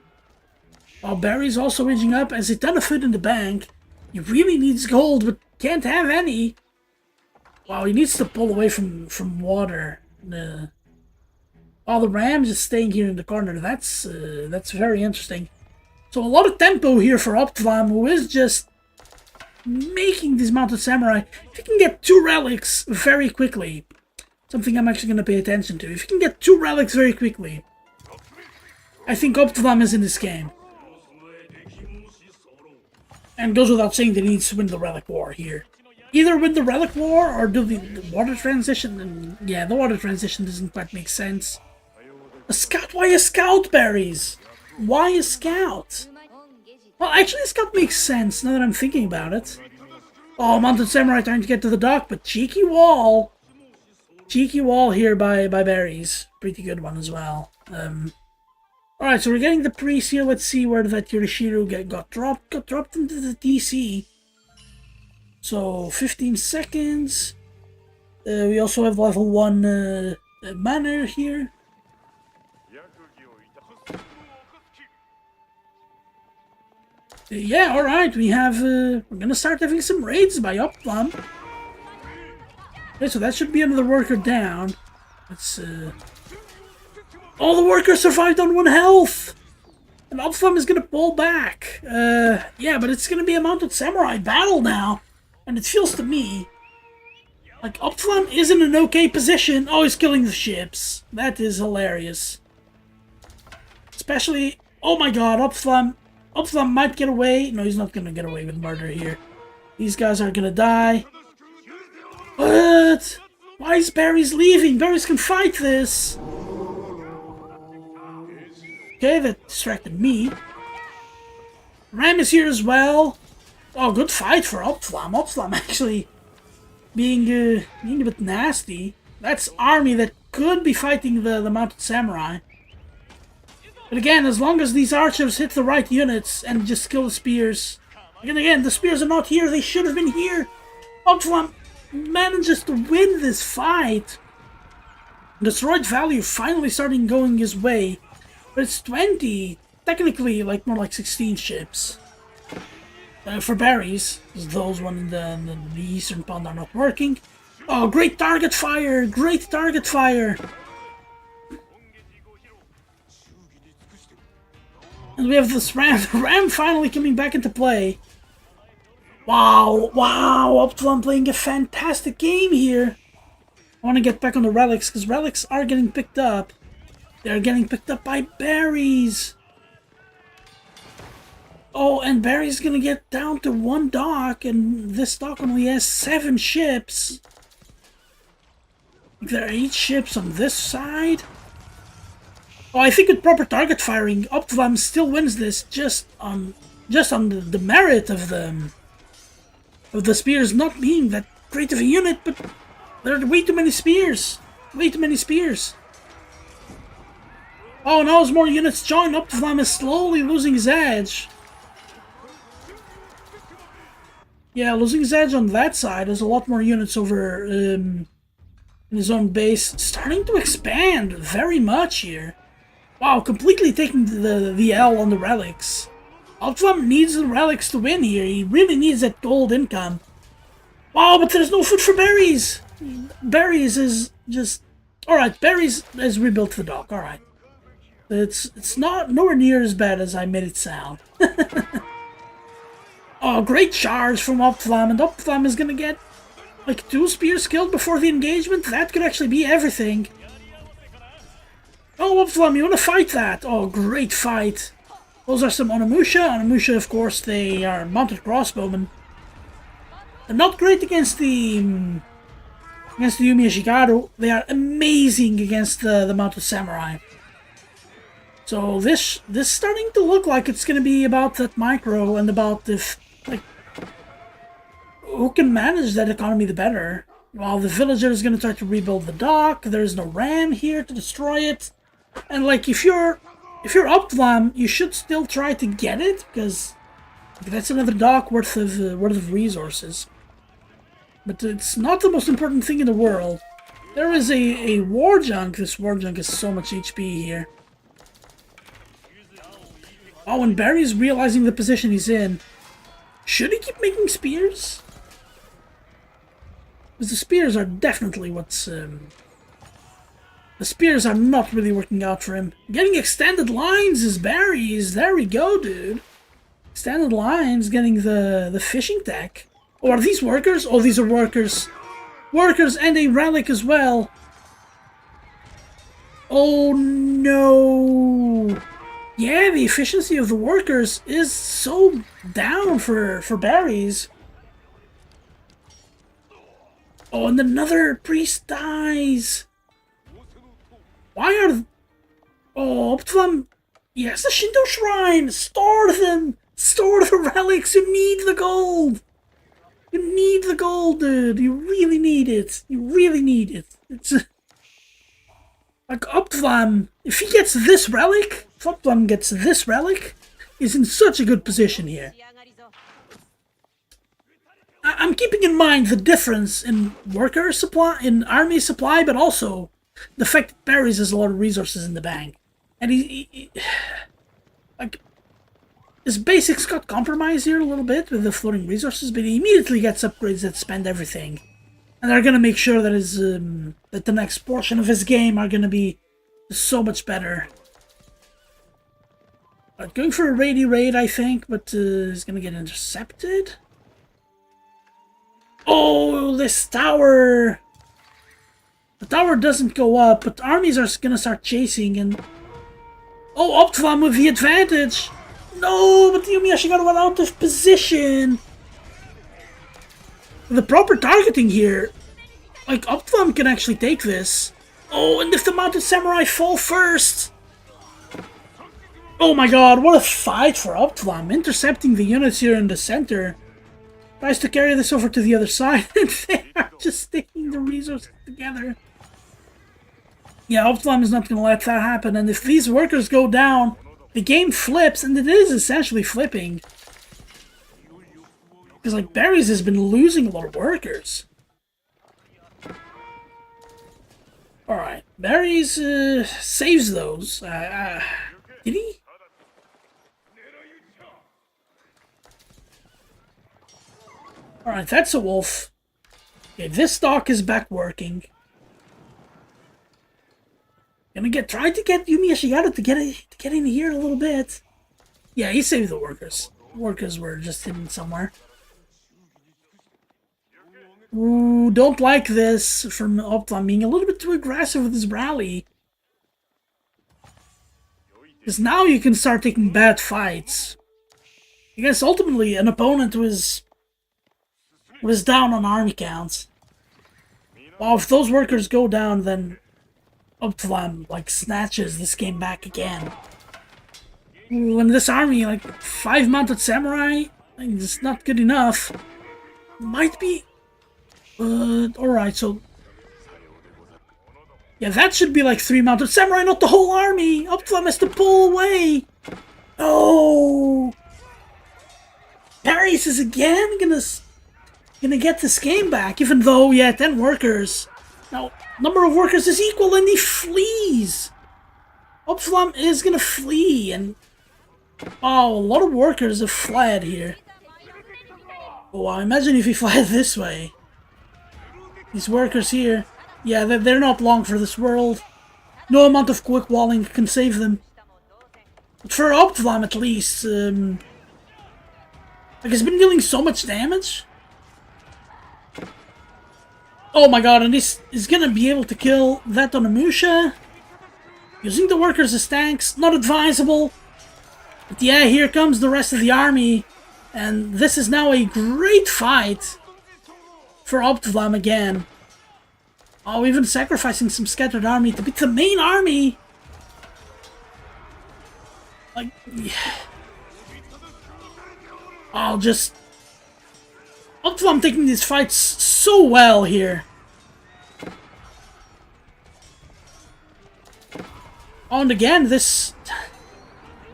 While Barry's also raging up, as a ton of food in the bank. He really needs gold, but can't have any. Wow, he needs to pull away from water. While the ram is staying here in the corner. That's very interesting. So a lot of tempo here for OpDvlaM, who is just making these mounted samurai. If he can get 2 relics very quickly, something I'm actually going to pay attention to. If he can get 2 relics very quickly, I think OpDvlaM is in this game. And goes without saying that he needs to win the Relic War here. Either win the Relic War or do the water transition. And yeah, the water transition doesn't quite make sense. A scout? Why a scout, berries? Why a scout? Well, actually, a scout makes sense now that I'm thinking about it. Oh, Mounted Samurai trying to get to the dock, but cheeky wall. Cheeky wall here by berries. Pretty good one as well. Alright, so we're getting the priest here. Let's see where that Yorishiro got dropped. Got dropped into the DC. So, 15 seconds. We also have level 1 manor here. Yeah, alright, we have, we're gonna start having some raids by OpDvlaM. Okay, so that should be another worker down. Let's, all the workers survived on 1 health! And OpDvlaM is gonna pull back. Yeah, but it's gonna be a Mounted Samurai battle now. And it feels to me like OpDvlaM is in an okay position. Oh, he's killing the ships. That is hilarious. Especially, oh my god, OpDvlaM might get away. No, he's not gonna get away with murder here. These guys are gonna die. What? Why is Barry's leaving? Barry's can fight this. Okay, that distracted me. Ram is here as well. Oh, good fight for OpDvlaM. OpDvlaM actually being a bit nasty. That's army that could be fighting the Mounted Samurai. But again, as long as these archers hit the right units and just kill the spears. And again, the spears are not here. They should have been here. OpDvlaM manages to win this fight. Destroyed value finally starting going his way. But it's 20. Technically, like more like 16 ships. For berries, those one in the eastern pond are not working. Oh, great target fire! Great target fire! And we have this ram. The ram finally coming back into play. Wow, wow! OpDvlaM playing a fantastic game here. I want to get back on the relics, because relics are getting picked up. They're getting picked up by berries. Oh, and Barry's gonna get down to 1 dock, and this dock only has 7 ships. There are 8 ships on this side. Oh, I think with proper target firing, OpDvlaM still wins this just on the merit of the spears not being that great of a unit, but there are way too many spears. Way too many spears. Oh, now as more units join, OpDvlaM is slowly losing his edge. Yeah, losing his edge on that side. There's a lot more units over in his own base. Starting to expand very much here. Wow, completely taking the L on the relics. OpDvlaM needs the relics to win here. He really needs that gold income. Wow, but there's no food for berries. Berries is just... Alright, berries has rebuilt the dock. Alright. It's not nowhere near as bad as I made it sound. Oh, great charge from OpDvlaM, and OpDvlaM is gonna get like 2 spears killed before the engagement. That could actually be everything. Oh, OpDvlaM, you wanna fight that? Oh, great fight. Those are some Onimusha. Onimusha, of course, they are mounted crossbowmen. They're not great against the Yumi Shigaru. They are amazing against the Mounted Samurai. So this starting to look like it's gonna be about that micro and about the like who can manage that economy the better. While the villager is gonna try to rebuild the dock, there's no ram here to destroy it, and like if you're OpDvlaM, you should still try to get it because that's another dock worth of resources. But it's not the most important thing in the world. There is a war junk. This war junk has so much HP here. Oh, and Barry's realizing the position he's in. Should he keep making spears? Because the spears are definitely what's... The spears are not really working out for him. Getting extended lines is Barry's. There we go, dude. Extended lines, getting the fishing tech. Oh, are these workers? Oh, these are workers. Workers and a relic as well. Oh, no. Yeah, the efficiency of the workers is so down for berries. Oh, and another priest dies. Why are... Oh, OpDvlaM... Yes, the Shinto Shrine! Store them! Store the relics! You need the gold! You need the gold, dude! You really need it! You really need it! It's... Like, OpDvlaM, if he gets this relic, if OpDvlaM gets this relic, he's in such a good position here. I'm keeping in mind the difference in worker supply, in army supply, but also the fact that Barry's has a lot of resources in the bank. And like, his basics got compromised here a little bit with the floating resources, but he immediately gets upgrades that spend everything. And they're gonna make sure that his, that the next portion of his game are gonna be so much better. Going for a raidy raid, I think, but he's gonna get intercepted. Oh, this tower! The tower doesn't go up, but armies are gonna start chasing, and... Oh, OpDvlaM with the advantage! No, but Yumi Ashigata went out of position! The proper targeting here, like, OpDvlaM can actually take this. Oh, and if the mounted samurai fall first! Oh my god, what a fight for OpDvlaM, intercepting the units here in the center. Tries to carry this over to the other side, and they are just sticking the resources together. Yeah, OpDvlaM is not going to let that happen, and if these workers go down, the game flips, and it is essentially flipping. Because, like, Barry's has been losing a lot of workers. Alright, Barry's saves those. Did he? Alright, that's a wolf. Okay, this stock is back working. Try to get Yumi Ashigata to get in here a little bit. Yeah, he saved the workers. The workers were just hidden somewhere. Ooh, don't like this from OpDvlaM being a little bit too aggressive with his rally. Because now you can start taking bad fights. I guess ultimately an opponent was down on army counts. Well, if those workers go down, then OpDvlaM, like, snatches this game back again. Ooh, and this army, like, 5 mounted samurai, like, it's not good enough. Might be... alright, so... Yeah, that should be like 3 mounted samurai, not the whole army! OpDvlaM has to pull away! Oh! Paris is again gonna get this game back, even though, yeah, 10 workers. Now, number of workers is equal, and he flees! OpDvlaM is gonna flee, and... Oh, a lot of workers have fled here. Oh, I imagine if he fled this way. These workers here, yeah, they're not long for this world. No amount of quick walling can save them. But for OpDvlaM, at least, like, he's been dealing so much damage. Oh my god, and he's gonna be able to kill that Onimusha. Using the workers as tanks, not advisable. But yeah, here comes the rest of the army. And this is now a great fight for OpDvlaM again. Oh, even sacrificing some scattered army to beat the main army. Like, yeah. I'll just... OpDvlaM taking these fights so well here. Oh, and again, this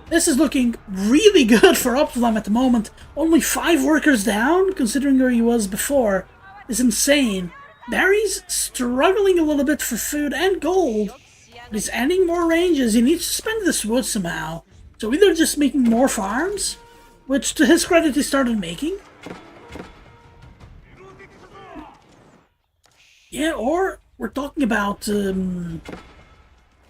is looking really good for OpDvlaM at the moment. Only 5 workers down, considering where he was before, is insane. Barry's struggling a little bit for food and gold, but he's adding more ranges. He needs to spend this wood somehow. So either just making more farms, which to his credit he started making. Yeah, or we're talking about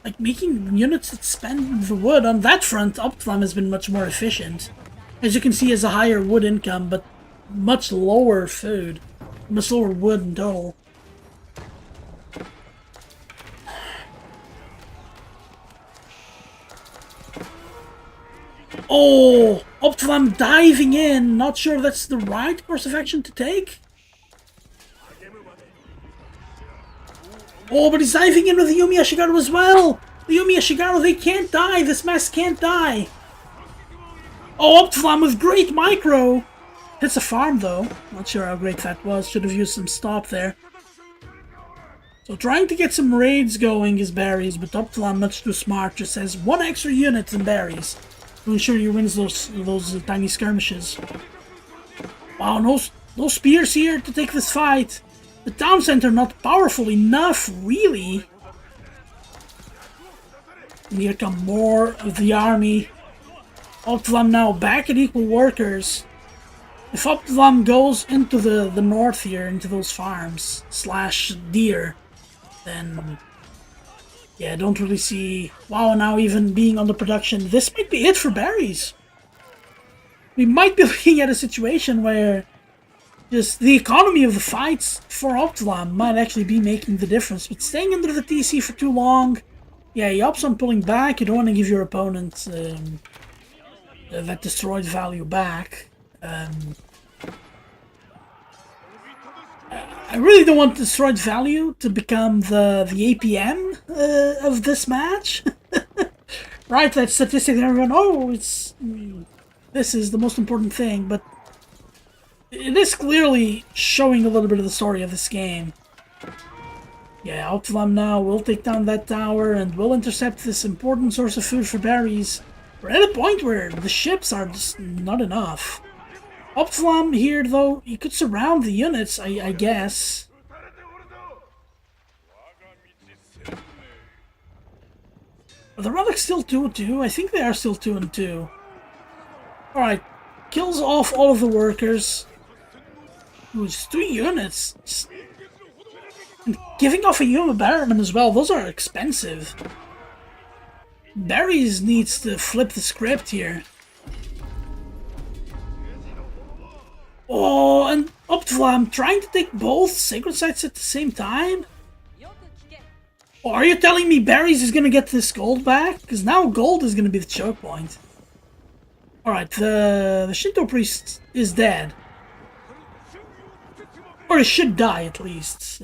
like making units that spend the wood. On that front, OpDvlaM has been much more efficient. As you can see, he has a higher wood income, but much lower food. Much lower wood in total. Oh, OpDvlaM diving in. Not sure that's the right course of action to take. Oh, but he's diving in with the Yumi Ashigaru as well. The Yumi Ashigaru, they can't die. This mess can't die. Oh, OpDvlaM with great micro. Hits a farm though. Not sure how great that was. Should have used some stop there. So trying to get some raids going is B3arries, but OpDvlaM, much too smart, just has 1 extra unit in B3arries to ensure he wins those tiny skirmishes. Wow, no spears here to take this fight. The town center not powerful enough, really. And here come more of the army. OpDvlaM now back at equal workers. If OpDvlaM goes into the north here, into those farms, / deer, then yeah, I don't really see WoW now even being under production. This might be it for B3arries. We might be looking at a situation where just the economy of the fights for OpDvlaM might actually be making the difference. But staying under the TC for too long, yeah, he opts on pulling back. You don't want to give your opponent that destroyed value back. I really don't want destroyed value to become the APM of this match. Right, that statistic everyone, oh, this is the most important thing, but it is clearly showing a little bit of the story of this game. Yeah, OpDvlaM now will take down that tower and will intercept this important source of food for B3arries. We're at a point where the ships are just not enough. OpDvlaM here, though, you could surround the units, I guess. Are the relics still 2-2? I think they are still 2-2. Alright, kills off all of the workers. Ooh, just 3 units. And giving off a Yuma Barrowman as well, those are expensive. B3arries needs to flip the script here. Oh, and OpDvlaM trying to take both sacred sites at the same time? Oh, are you telling me B3arries is gonna get this gold back? Because now gold is gonna be the choke point. Alright, the Shinto priest is dead. Or he should die at least.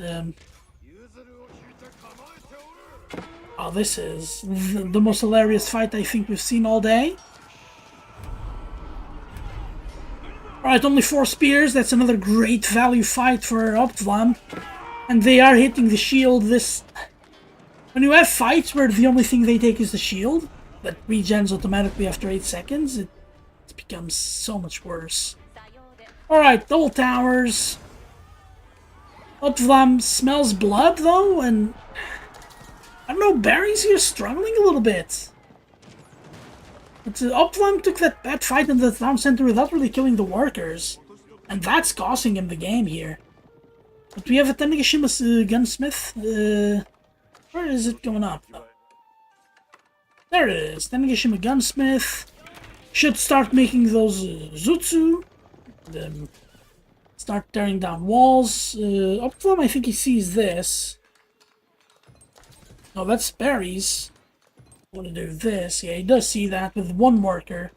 Oh, this is the most hilarious fight I think we've seen all day. Alright, only 4 spears. That's another great value fight for OpDvlaM. And they are hitting the shield. When you have fights where the only thing they take is the shield, that regens automatically after 8 seconds, it becomes so much worse. Alright, double towers. OpDvlaM smells blood though, and I don't know, B3arries here struggling a little bit. But OpDvlaM took that bad fight in the town center without really killing the workers. And that's costing him the game here. But we have a Tanegashima gunsmith. Where is it going up? No. There it is. Tanegashima gunsmith. Should start making those Zutsu. Start tearing down walls. OpDvlaM, I think he sees this. Oh, that's B3arries. Want to do this. Yeah, he does see that with 1 worker.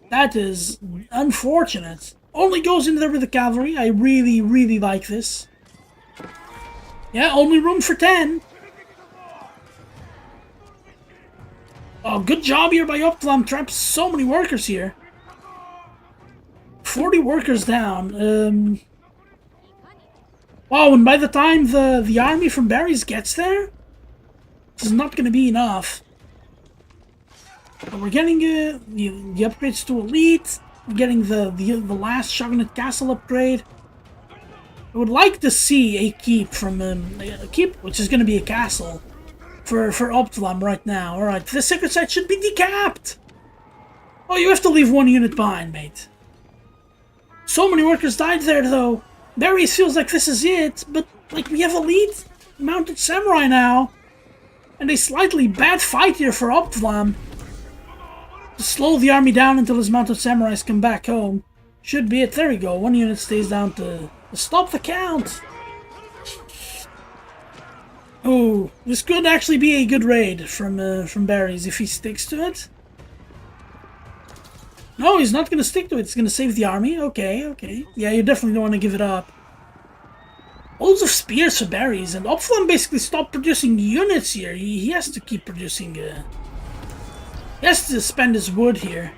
That is unfortunate. Only goes in there with the cavalry. I really, really like this. Yeah, only room for 10. Oh, good job here by OpDvlaM. Traps so many workers here. 40 workers down. Wow, and by the time the army from B3arries gets there, this is not going to be enough. But we're getting the upgrades to Elite. We're getting the last Shogunate Castle upgrade. I would like to see a keep from a keep, which is going to be a castle, for OpDvlaM right now. Alright, this sacred site should be decapped! Oh, you have to leave 1 unit behind, mate. So many workers died there, though. B3arries feels like this is it, but like we have Elite Mounted Samurai now. And a slightly bad fight here for OpDvlaM. To slow the army down until his Mounted Samurais come back home. Should be it. There we go. 1 unit stays down to stop the count. Oh, this could actually be a good raid from B3arries if he sticks to it. No, he's not gonna stick to it. He's gonna save the army. Okay, okay. Yeah, you definitely don't want to give it up. Loads of spears for berries, and OpDvlaM basically stopped producing units here. He has to keep producing. He has to spend his wood here.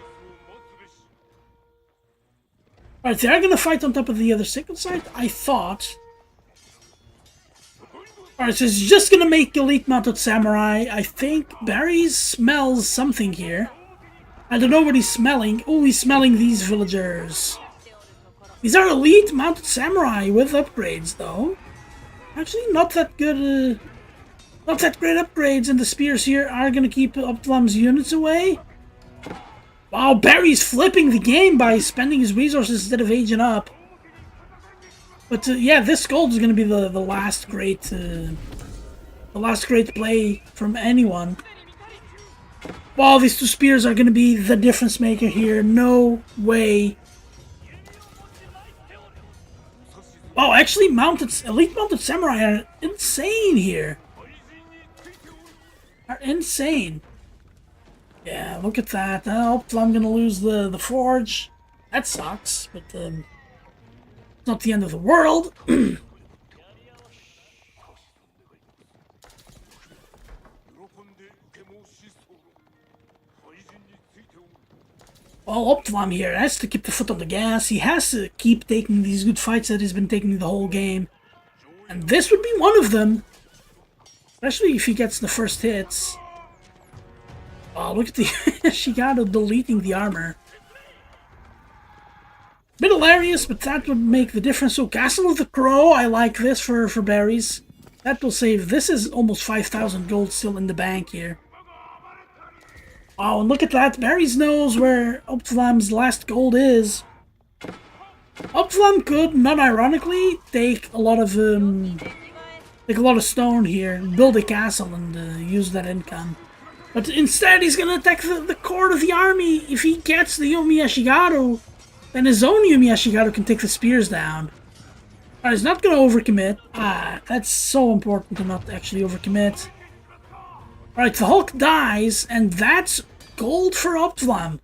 Alright, they are gonna fight on top of the other second side, I thought. Alright, so he's just gonna make elite mounted samurai. I think Barry smells something here. I don't know what he's smelling. Oh, he's smelling these villagers. These are elite mounted samurai with upgrades, though. Actually, not that good. Not that great upgrades, and the spears here are gonna keep OpDvlaM's units away. Wow, Barry's flipping the game by spending his resources instead of aging up. But yeah, this gold is gonna be the last great play from anyone. Wow, these two spears are gonna be the difference maker here. No way. Wow, actually, elite mounted samurai are insane here. Are insane. Yeah, look at that. Oh, I'm gonna lose the forge. That sucks, but it's not the end of the world. Well, OpDvlaM here has to keep the foot on the gas. He has to keep taking these good fights that he's been taking the whole game. And this would be one of them. Especially if he gets the first hits. Oh, look at the Shigato deleting the armor. Bit hilarious, but that would make the difference. So, Castle of the Crow, I like this for berries. That will save. This is almost 5,000 gold still in the bank here. Wow, and look at that. Barry's knows where OpDvlaM's last gold is. OpDvlaM could, not ironically, take a lot of stone here, build a castle, and use that income. But instead, he's gonna attack the core of the army. If he gets the Yomi Ashigaru, then his own Yomi Ashigaru can take the spears down. Alright, he's not gonna overcommit. That's so important to not actually overcommit. Alright, the Hulk dies, and that's gold for OpDvlaM.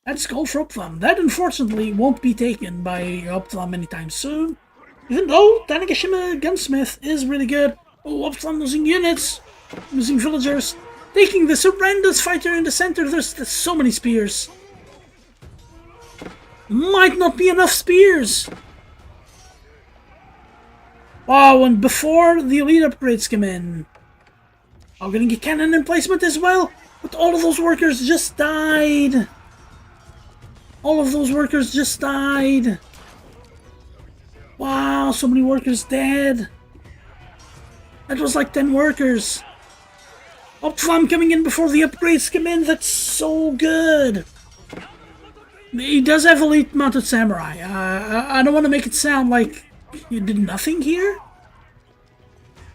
That's gold for OpDvlaM. That, unfortunately, won't be taken by OpDvlaM anytime soon. Even though Tanegashima Gunsmith is really good. Oh, OpDvlaM losing units, losing villagers, taking this horrendous fighter in the center. There's so many spears. Might not be enough spears. Wow, and before the elite upgrades come in. I'm gonna get cannon emplacement as well, but all of those workers just died. All of those workers just died. Wow, so many workers dead. That was like 10 workers. OpDvlaM coming in before the upgrades come in. That's so good. He does have elite mounted samurai. I don't want to make it sound like you did nothing here.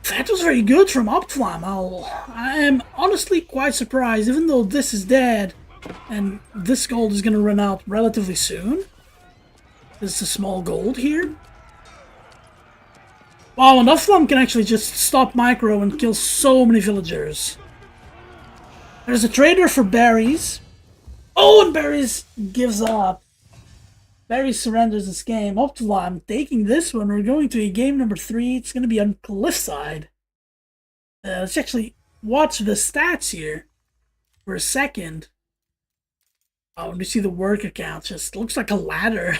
That was very good from OpDvlaM. I am honestly quite surprised, even though this is dead, and this gold is going to run out relatively soon. There's a small gold here. Wow, and OpDvlaM can actually just stop micro and kill so many villagers. There's a trader for berries. Oh, and berries gives up. Berries surrenders this game. OpDvlaM taking this one. We're going to a game number 3. It's going to be on Cliffside. Let's actually watch the stats here for a second. Oh, and you see the worker count. Just looks like a ladder.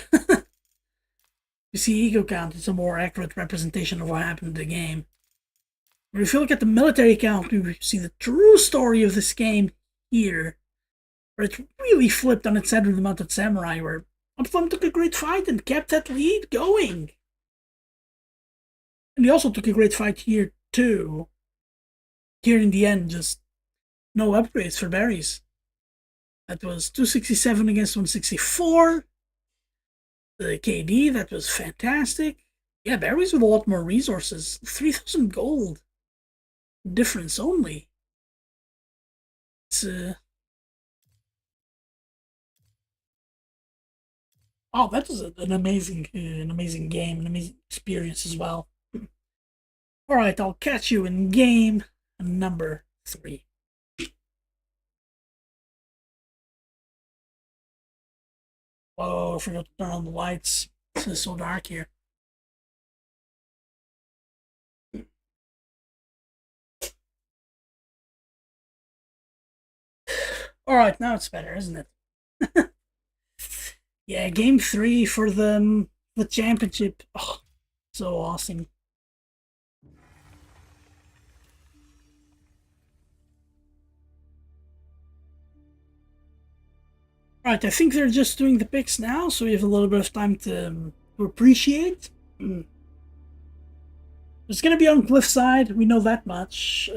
You see ego count. It's a more accurate representation of what happened in the game. But if you look at the military count, we see the true story of this game here. Where it really flipped on its head with the mounted samurai, where OpDvlaM took a great fight and kept that lead going. And he also took a great fight here too. Here in the end, just no upgrades for berries. That was 267 against 164. The KD, that was fantastic. Yeah, berries with a lot more resources. 3,000 gold. Difference only. It's oh, that was an amazing game, an amazing experience as well. Alright, I'll catch you in game number 3. Oh, I forgot to turn on the lights. It's so dark here. Alright, now it's better, isn't it? Yeah, game 3 for the championship. Oh, so awesome. Alright, I think they're just doing the picks now, so we have a little bit of time to appreciate. It's gonna be on Cliffside, we know that much.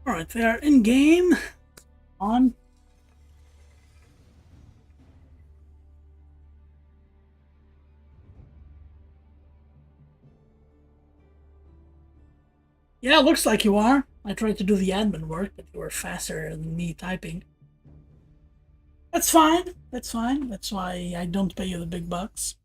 Alright, they are in game. On. Yeah, looks like you are. I tried to do the admin work, but you were faster than me typing. That's fine. That's fine. That's why I don't pay you the big bucks.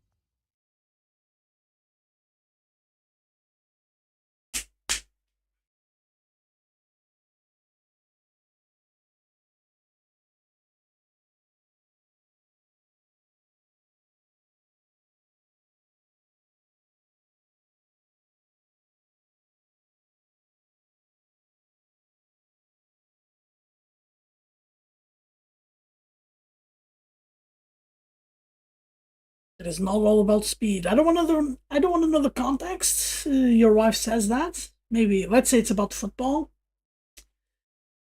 It is not all about speed. I don't want another context. Your wife says that. Maybe let's say it's about football.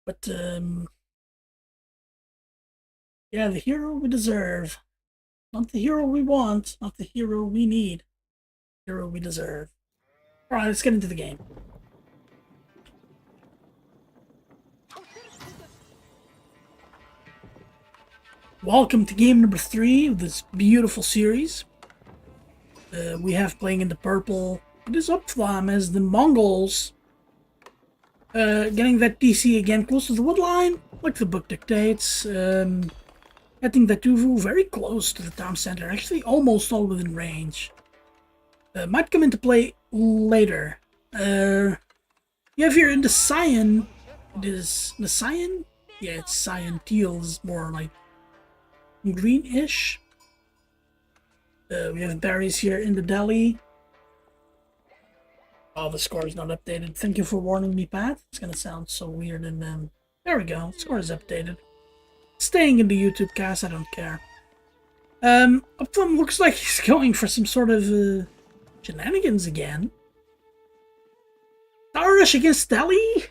But yeah, the hero we deserve. Not the hero we want, not the hero we need. The hero we deserve. Alright, let's get into the game. Welcome to game number 3 of this beautiful series. We have playing in the purple. It is OpDvlaM as the Mongols. Getting that DC again close to the wood line, like the book dictates. Getting that Tuvu very close to the town center, actually almost all within range. Might come into play later. You have here in the cyan, it is the cyan? Yeah, it's cyan. Teal is more like greenish. We have berries here in the deli. Oh, the score is not updated. Thank you for warning me, Pat. It's gonna sound so weird and then... There we go, the score is updated. Staying in the YouTube cast, I don't care. OpDvlaM looks like he's going for some sort of shenanigans again. Tower rush against Delhi?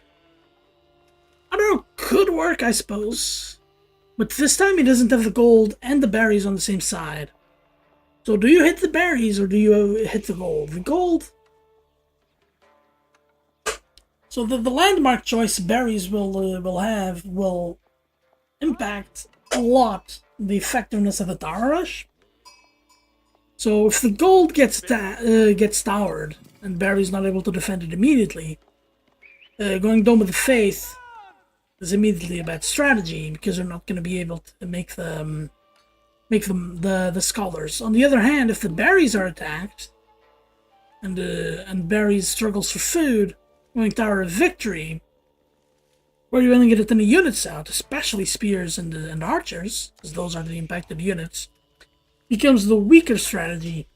I don't know, could work, I suppose. But this time he doesn't have the gold and the berries on the same side. So do you hit the berries or do you hit the gold? The gold... So the landmark choice berries will impact a lot the effectiveness of the tower rush. So if the gold gets towered and berry's not able to defend it immediately, going Dome of the Faith is immediately a bad strategy because they're not going to be able to make them the scholars. On the other hand, if the berries are attacked and berries struggles for food, going Tower of Victory, where you only get a ton of units out, especially spears and archers, because those are the impacted units, becomes the weaker strategy.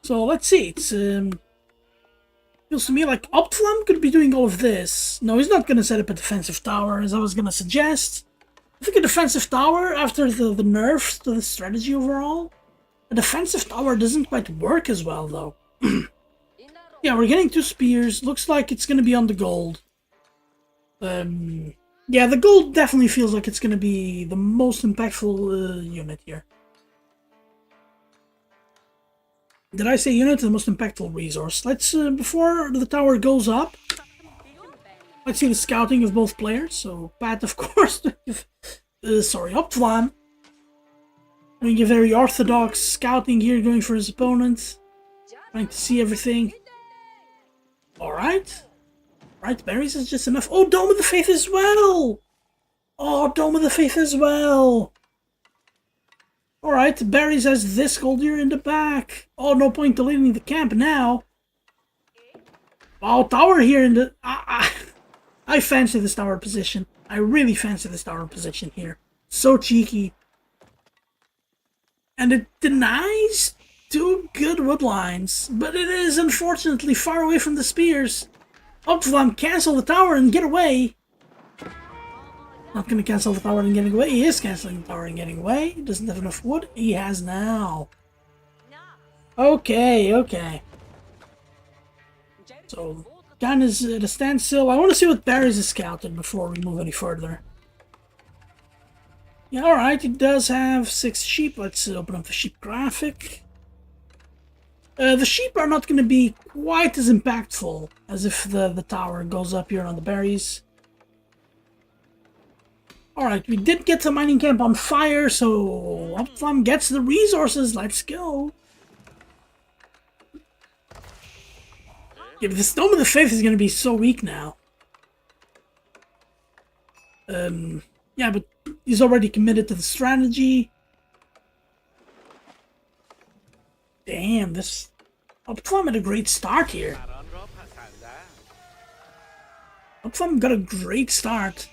So let's see. It's feels to me like OpDvlaM could be doing all of this. No, he's not going to set up a defensive tower, as I was going to suggest. I think a defensive tower, after the nerfs to the strategy overall, a defensive tower doesn't quite work as well, though. Yeah, we're getting 2 spears. Looks like it's going to be on the gold. Yeah, the gold definitely feels like it's going to be the most impactful unit here. Did I say unit? The most impactful resource. Let's, before the tower goes up, let's see the scouting of both players. So, Pat, of course, sorry, OpDvlaM. Doing a very orthodox scouting here, going for his opponent. Trying to see everything. Alright. Right, berries is just enough. Oh, Dome of the Faith as well! Oh, Dome of the Faith as well! Alright, berries has this gold here in the back. Oh, no point deleting the camp now. Oh, tower here in the... I fancy this tower position. I really fancy this tower position here. So cheeky. And it denies 2 good wood lines, but it is unfortunately far away from the spears. OpDvlaM, cancel the tower and get away. Not gonna cancel the tower and getting away. He is canceling the tower and getting away. He doesn't have enough wood. He has now. Okay, okay. So, Gan is at a standstill. I want to see what berries is scouted before we move any further. Yeah, alright, it does have 6 sheep. Let's open up the sheep graphic. The sheep are not going to be quite as impactful as if the tower goes up here on the berries. Alright, we did get the mining camp on fire, so OpDvlaM gets the resources. Let's go. Yeah, but this Dome of the Faith is going to be so weak now. Yeah, but he's already committed to the strategy. Damn, this OpDvlaM had a great start here. OpDvlaM got a great start.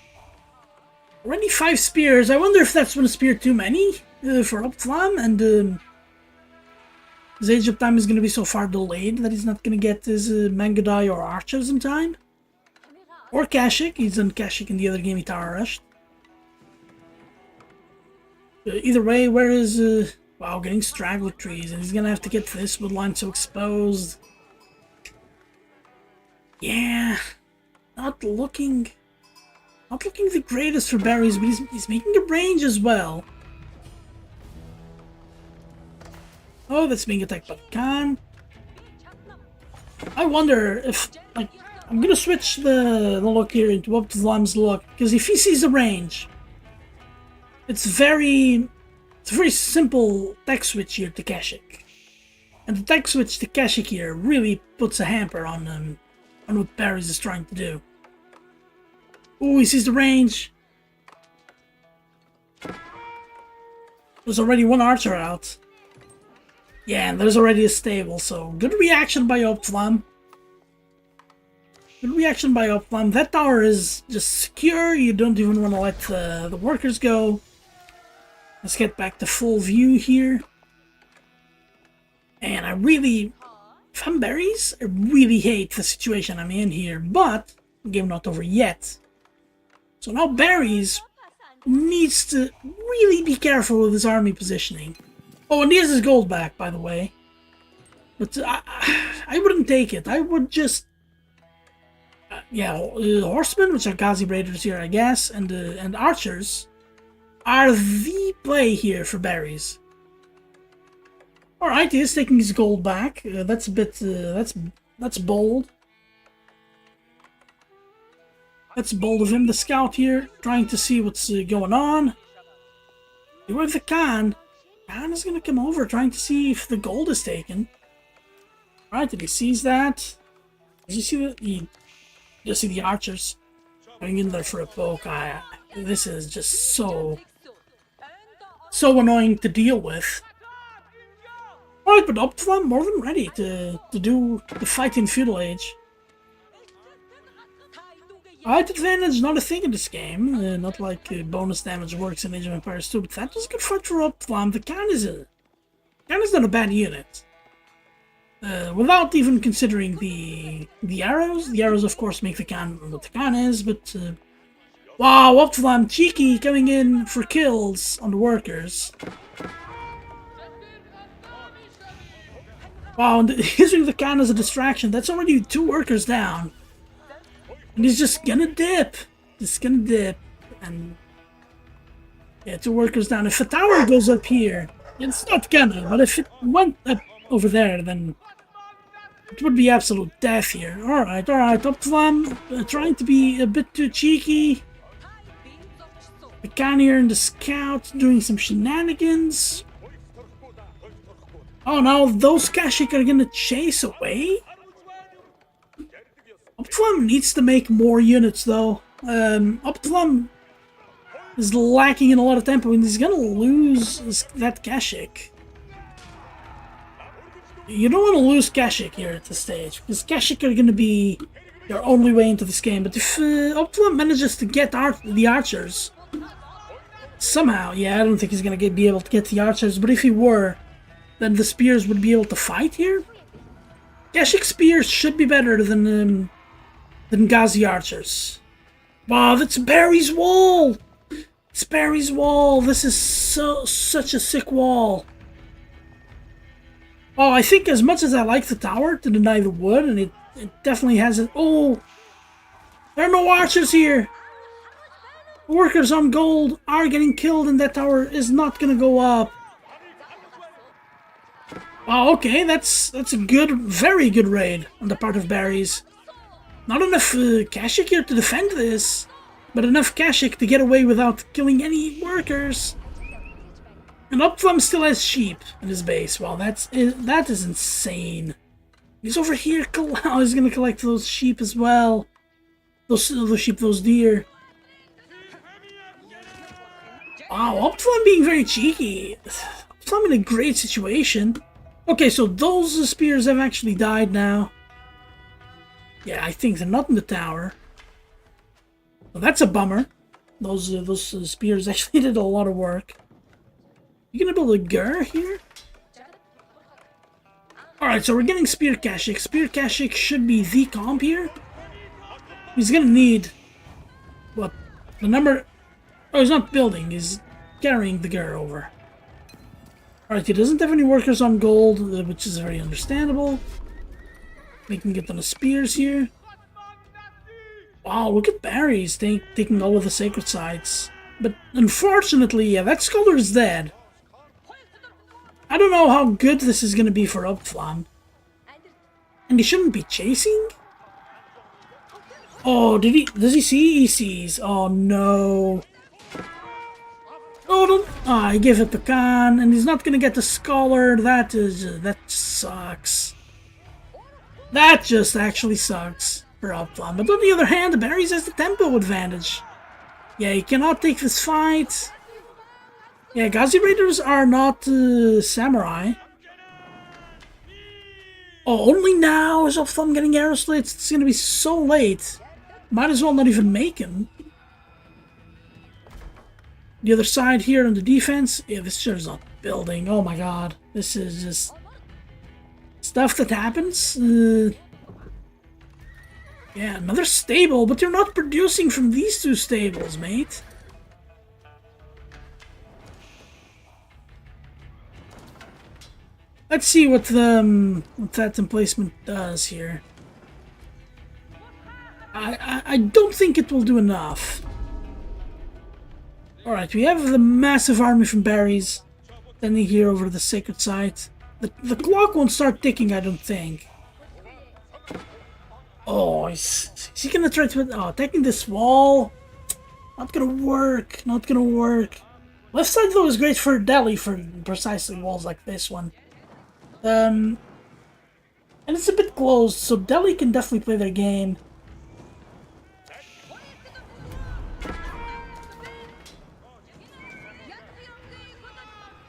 Already 5 spears. I wonder if that's one spear too many for OpDvlaM, and his age of time is going to be so far delayed that he's not going to get his Mangadai or archers in time. Or Kashik. He's done Kashik in the other game he tower rushed. Either way, where is... wow, getting straggler trees, and he's gonna have to get this woodline so exposed. Yeah, not looking the greatest for berries, but he's making a range as well. Oh, that's being attacked by Khan. I wonder if, like, I'm gonna switch the look here into OpDvlaM's look, because if he sees the range, it's a very simple tech switch here to Kashik. And the tech switch to Kashik here really puts a hamper on what berries is trying to do. Ooh, he sees the range. There's already 1 archer out. Yeah, and there's already a stable, so good reaction by OpDvlaM. Good reaction by OpDvlaM. That tower is just secure. You don't even want to let the workers go. Let's get back to full view here. And I really, if I'm berries, I really hate the situation I'm in here, but the game not over yet. So now berries needs to really be careful with his army positioning. Oh, and he has his gold back, by the way. But I wouldn't take it. I would just Yeah, horsemen, which are Ghazi Raiders here, I guess, and archers are the play here for berries. Alright, he is taking his gold back. That's a bit, that's bold. That's bold of him, the scout here, trying to see what's going on. With the Khan. Khan is gonna come over, trying to see if the gold is taken. Alright, if he sees that, does he see the, you see the archers going in there for a poke. This is just so annoying to deal with. Alright, but OpDvlaM more than ready to do the fight in Feudal Age. Height advantage not a thing in this game, not like bonus damage works in Age of Empires 2, but that was a good fight for OpDvlaM. The Khan is not a bad unit. Without even considering the arrows. The arrows, of course, make the Khan what the Khan is, but wow, OpDvlaM cheeky coming in for kills on the workers. Wow, and using the Khan as a distraction. That's already 2 workers down. And he's just gonna dip. And yeah, 2 workers down. If a tower goes up here, it's not gonna, but if it went up over there, then it would be absolute death here. Alright, OpDvlaM trying to be a bit too cheeky. The Khan here and the scout doing some shenanigans. Oh no, those Kashik are gonna chase away? OpDvlaM needs to make more units though. OpDvlaM is lacking in a lot of tempo and he's gonna lose that Kashik. You don't want to lose Kashik here at this stage, because Kashik are gonna be your only way into this game. But if OpDvlaM manages to get the archers, somehow, yeah, I don't think he's gonna be able to get the archers, but if he were, then the spears would be able to fight here. Kashik spears should be better than Ghazi archers. Wow, that's Barry's wall! It's Barry's wall! This is such a sick wall. Oh, I think as much as I like the tower to deny the wood, and it definitely has it. Oh! There are no archers here! Workers on gold are getting killed and that tower is not gonna go up. Oh, okay, that's a good, very good raid on the part of Barry's. Not enough Kashik here to defend this, but enough Kashik to get away without killing any workers. And OpDvlaM still has sheep in his base. Wow, that is insane. He's over here. Oh, he's gonna collect those sheep as well. Those sheep, those deer. Wow, OpDvlaM being very cheeky. OpDvlaM in a great situation. Okay, so those spears have actually died now. Yeah, I think they're not in the tower. Well, that's a bummer. Those spears actually did a lot of work. You gonna build a gur here? Alright, so we're getting Spear Kashik. Spear Kashik should be the comp here. He's gonna need... what? The number... oh, he's not building. He's carrying the gur over. Alright, he doesn't have any workers on gold, which is very understandable. We can get on the spears here. Wow, look at Barry's taking all of the sacred sites. But unfortunately, yeah, that scholar is dead. I don't know how good this is going to be for OpDvlaM. And he shouldn't be chasing? Oh, does he see? He sees. Oh no. Oh, don't. Ah, he gave it to Khan, and he's not going to get the scholar. That sucks. That just actually sucks for OpDvlaM. But on the other hand, the Barry's has the tempo advantage. Yeah, he cannot take this fight. Yeah, Ghazi Raiders are not samurai. Oh, only now is OpDvlaM getting arrow slits. It's gonna be so late. Might as well not even make him. The other side here on the defense. Yeah, this sure is not building. Oh my god. This is just stuff that happens. Yeah, another stable, but you're not producing from these 2 stables, mate. Let's see what that emplacement does here. I don't think it will do enough. Alright, we have the massive army from berries standing here over the sacred site. The clock won't start ticking, I don't think. Oh, is he gonna try to... Oh, attacking this wall? Not gonna work, not gonna work. Left side though is great for Delhi for precisely walls like this one. And it's a bit closed, so Delhi can definitely play their game.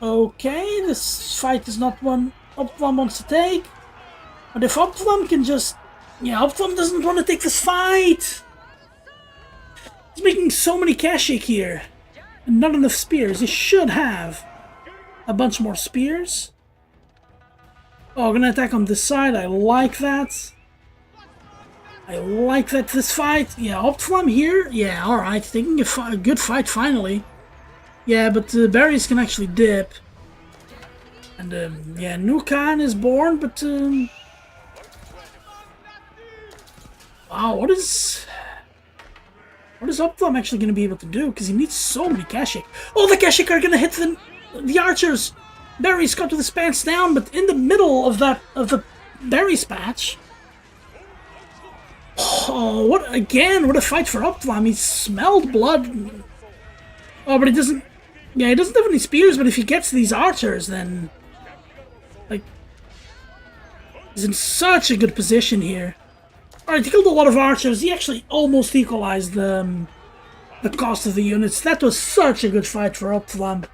Okay, this fight is not one OpDvlaM wants to take. But if OpDvlaM can just... Yeah, OpDvlaM doesn't want to take this fight! He's making so many Kashik here. And not enough spears. He should have a bunch more spears. Oh, gonna attack on this side. I like that. I like that this fight. Yeah, OpDvlaM here. Yeah, alright. Taking a good fight finally. Yeah, but berries can actually dip. And yeah, Nukan is born, but wow, what is OpDvlaM actually going to be able to do? Because he needs so many Kashik. Oh, the Kashik are going to hit the archers. Berries got to the pants down, but in the middle of the berries patch. Oh, what a fight for OpDvlaM. He smelled blood. Oh, but he doesn't. Yeah, he doesn't have any spears, but if he gets these archers, then... Like... He's in such a good position here. Alright, he killed a lot of archers. He actually almost equalized the cost of the units. That was such a good fight for OpDvlaM.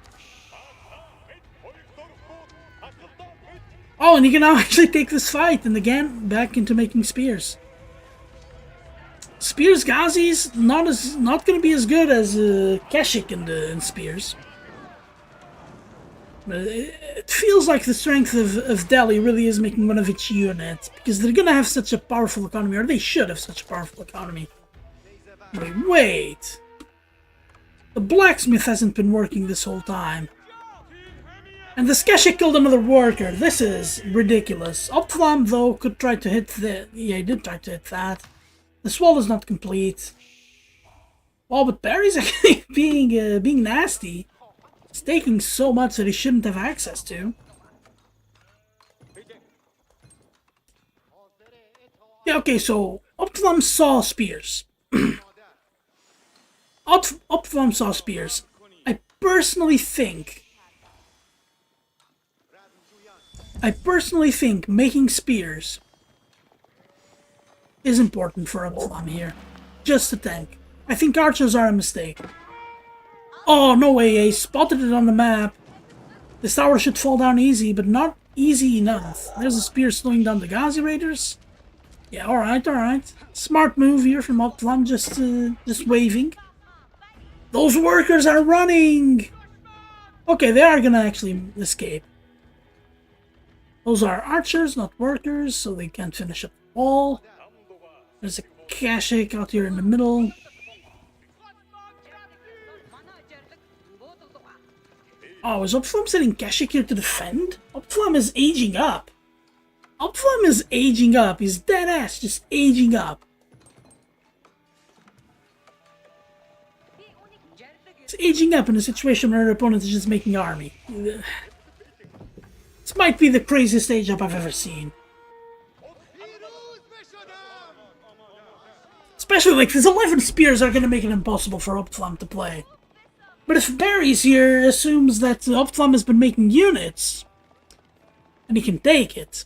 Oh, and he can now actually take this fight, and again, back into making spears. Spears Ghazis, not going to be as good as Kashik in spears. But it feels like the strength of Delhi really is making one of its units, because they're gonna have such a powerful economy, or they should have such a powerful economy. Wait. The blacksmith hasn't been working this whole time. And the Skeshik killed another worker. This is ridiculous. OpDvlaM, though, could try to hit the... Yeah, he did try to hit that. This wall is not complete. Oh, but Barry's actually being nasty. He's taking so much that he shouldn't have access to. Yeah, okay, so OpDvlaM saw spears. OpDvlaM saw spears. I personally think making spears is important for OpDvlaM here. Just a tank. I think archers are a mistake. Oh, no way, I spotted it on the map. This tower should fall down easy, but not easy enough. There's a spear slowing down the Ghazi Raiders. Yeah, alright, alright. Smart move here from OpDvlaM, just waving. Those workers are running! Okay, they are gonna actually escape. Those are archers, not workers, so they can't finish up the wall. There's a Kashik out here in the middle. Oh, is OpDvlaM sending Kashik here to defend? OpDvlaM is aging up. OpDvlaM is aging up. He's dead ass, just aging up. He's aging up in a situation where her opponent is just making army. This might be the craziest age up I've ever seen. Especially like these 11 spears are going to make it impossible for OpDvlaM to play. But if Barry's here assumes that OpDvlaM has been making units, and he can take it.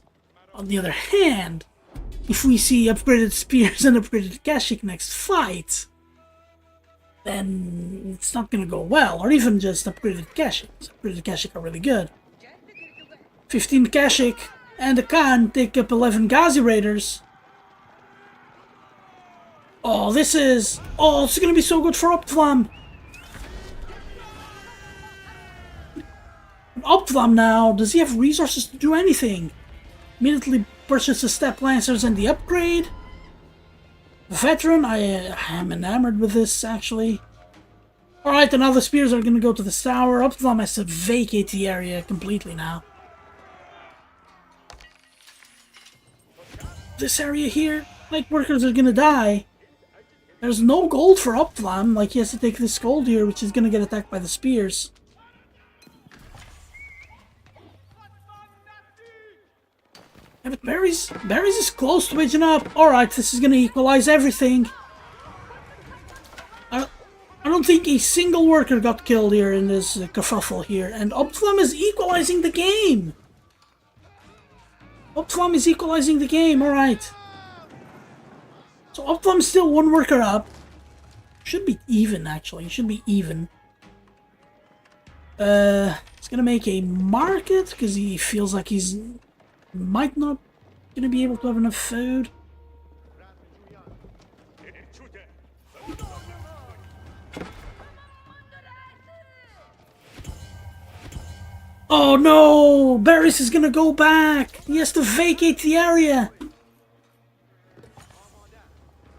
On the other hand, if we see upgraded spears and upgraded Kashik next fight, then it's not going to go well. Or even just upgraded Kashik. Upgraded Kashik are really good. 15 Kashik and a Khan take up 11 Ghazi Raiders. Oh, this is going to be so good for OpDvlaM. OpDvlaM now, does he have resources to do anything? Immediately purchase the Step Lancers and the upgrade. Veteran, I am enamored with this, actually. Alright, and now the spears are going to go to the tower. OpDvlaM has to vacate the area completely now. This area here, light workers are going to die. There's no gold for OpDvlaM. Like, he has to take this gold here, which is gonna get attacked by the spears. Yeah, but Berries is close to edging up. Alright, this is gonna equalize everything. I don't think a single worker got killed here in this kerfuffle here. And OpDvlaM is equalizing the game. OpDvlaM is equalizing the game, alright. So OpDvlaM is still one worker up. Should be even, actually. Should be even. He's gonna make a market, because he feels like he's might not gonna be able to have enough food. Oh no! Barris is gonna go back! He has to vacate the area!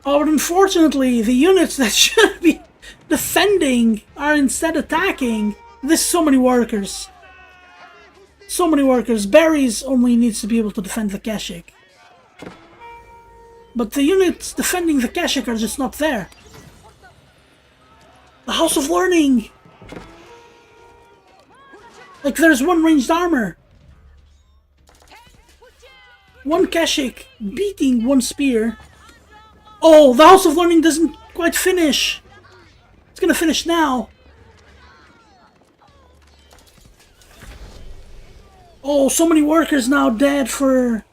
Oh, but unfortunately, the units that should be defending are instead attacking. There's so many workers. So many workers. Barry's only needs to be able to defend the Kashik. But the units defending the Kashik are just not there. The House of Learning! Like, there's one ranged armor. One Kashik beating one spear. Oh, the House of Learning doesn't quite finish. It's gonna finish now. Oh, so many workers now dead for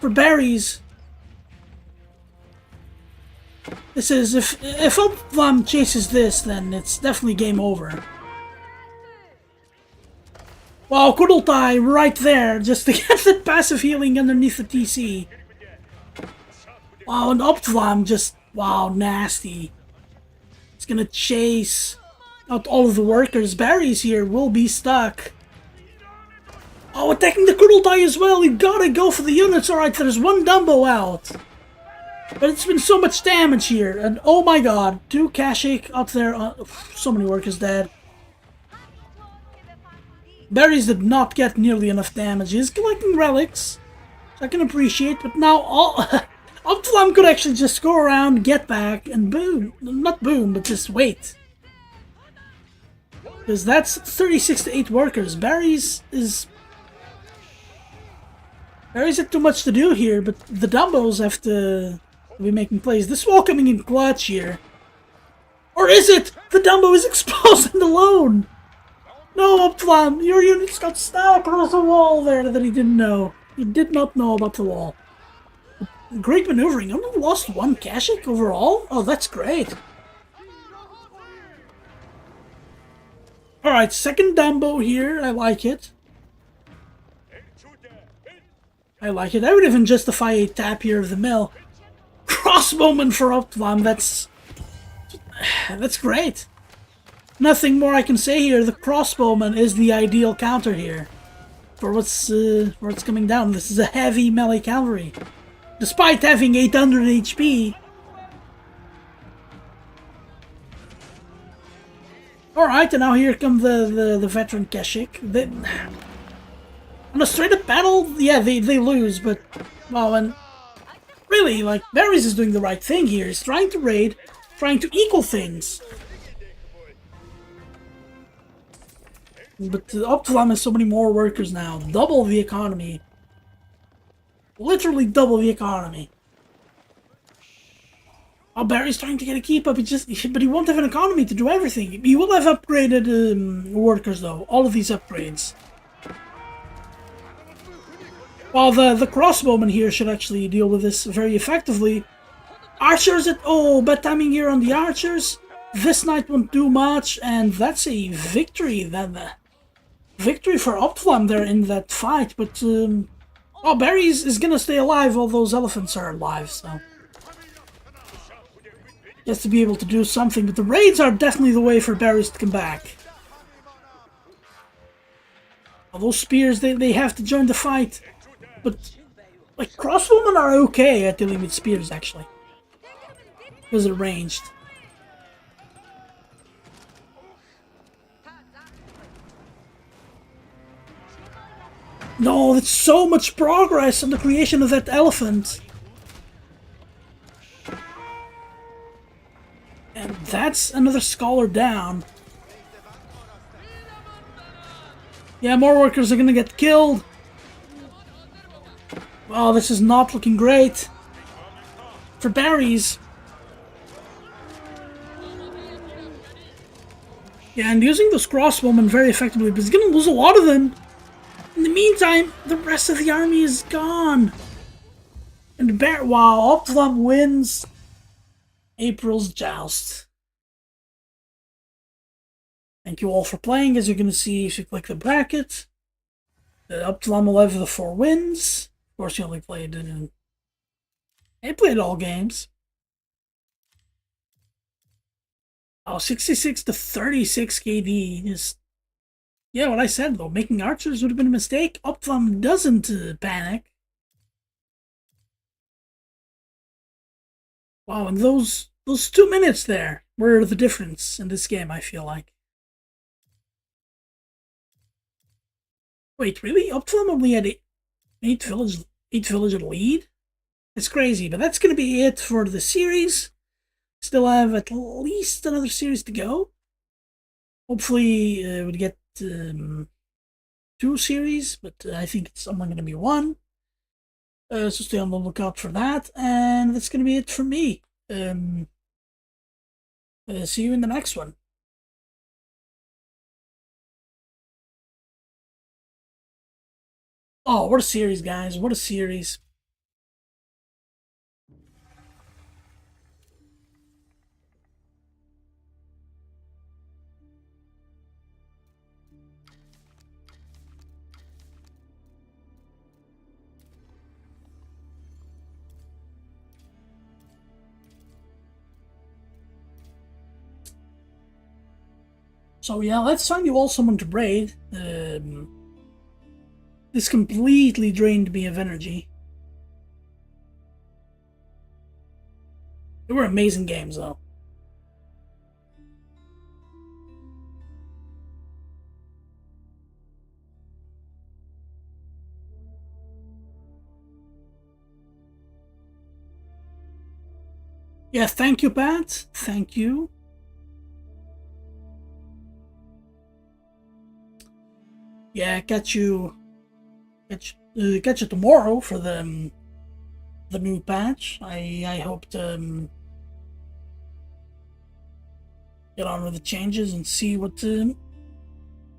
berries. This is, if OpDvlaM chases this, then it's definitely game over. Wow, Kudultai right there, just to get that passive healing underneath the TC. Wow, and OpDvlaM just, wow, nasty. It's gonna chase out all of the workers. Barry's here will be stuck. Oh, attacking the Kudultai as well. You gotta go for the units. Alright, there's one Dumbo out. But it's been so much damage here. And oh my god, two Kashik up there. So many workers dead. Barry's did not get nearly enough damage. He's collecting relics, which I can appreciate, but now all OpDvlaM could actually just go around, get back, and boom. Not boom, but just wait. Because that's 36 to 8 workers. Barry's had too much to do here, but the Dumbos have to be making plays. This wall coming in clutch here. Or is it? The Dumbo is exposed and alone! No, OpDvlaM, your units got stuck. There was a wall there that he didn't know. He did not know about the wall. Great maneuvering. Only lost one Kashik overall? Oh, that's great. Alright, second Dumbo here. I like it. I like it. I would even justify a tap here of the mill. Crossbowman for OpDvlaM. That's great. Nothing more I can say here. The crossbowman is the ideal counter here for what's coming down. This is a heavy melee cavalry, despite having 800 HP. All right, and now here come the veteran Kashik. On a straight up battle, yeah, they lose, but well, and really, like, Barry's is doing the right thing here. He's trying to raid, trying to equal things. But OpDvlaM has so many more workers now. Double the economy. Literally double the economy. Oh, Barry's trying to get a keep up. But he won't have an economy to do everything. He will have upgraded workers though. All of these upgrades. While the crossbowman here should actually deal with this very effectively. Archers bad timing here on the archers. This knight won't do much, and that's a victory. Victory for OpDvlaM there in that fight, but Barry is gonna stay alive. All those elephants are alive, so he has to be able to do something. But the raids are definitely the way for Barry's to come back. All those spears, they have to join the fight, but like crossbowmen are okay at dealing with spears actually, because they're ranged. No, it's so much progress on the creation of that elephant. that's another scholar down. Yeah, more workers are gonna get killed. Oh, this is not looking great for berries. Yeah, and using those crossbowmen very effectively, but he's gonna lose a lot of them. In the meantime, the rest of the army is gone. And wow, OpDvlaM wins April's Joust. Thank you all for playing. As you're gonna see if you click the bracket, OpDvlaM will have the 4 wins. Of course, he only played he played all games. Oh, 66 to 36 KD. Just, yeah, what I said though, making archers would have been a mistake. OpDvlaM doesn't panic. Wow, and those 2 minutes there were the difference in this game, I feel like. Wait, really? OpDvlaM only had 8 villager lead? It's crazy, but that's gonna be it for the series. Still have at least another series to go. Hopefully we'll get 2 series, but I think it's only going to be 1. So stay on the lookout for that, and that's going to be it for me. See you in the next one. Oh, what a series, guys. What a series. So yeah, let's find you all someone to braid. This completely drained me of energy. They were amazing games, though. Yeah, thank you, Pat. Thank you. Yeah, catch you tomorrow for the new patch. I hope to get on with the changes and see what the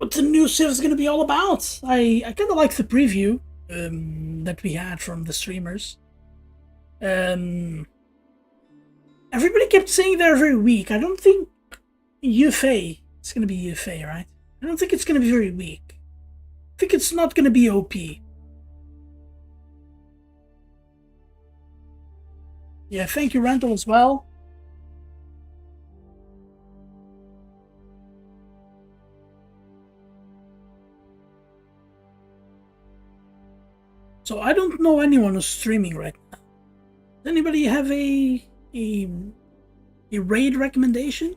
new civ is going to be all about. I kind of like the preview that we had from the streamers. Everybody kept saying they're very weak. I don't think UFA. It's going to be UFA, right? I don't think it's going to be very weak. I think it's not going to be OP. Yeah, thank you, Rental, as well. So I don't know anyone who's streaming right now. Does anybody have a raid recommendation?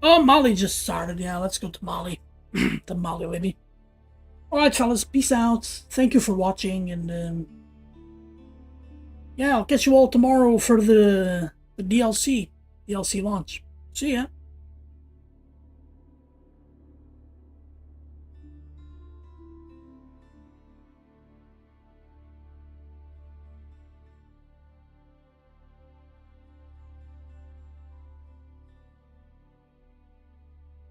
Oh, Molly just started. Yeah, let's go to Molly. To Molly, baby. Alright, fellas, peace out. Thank you for watching, and yeah, I'll catch you all tomorrow for the DLC launch. See ya.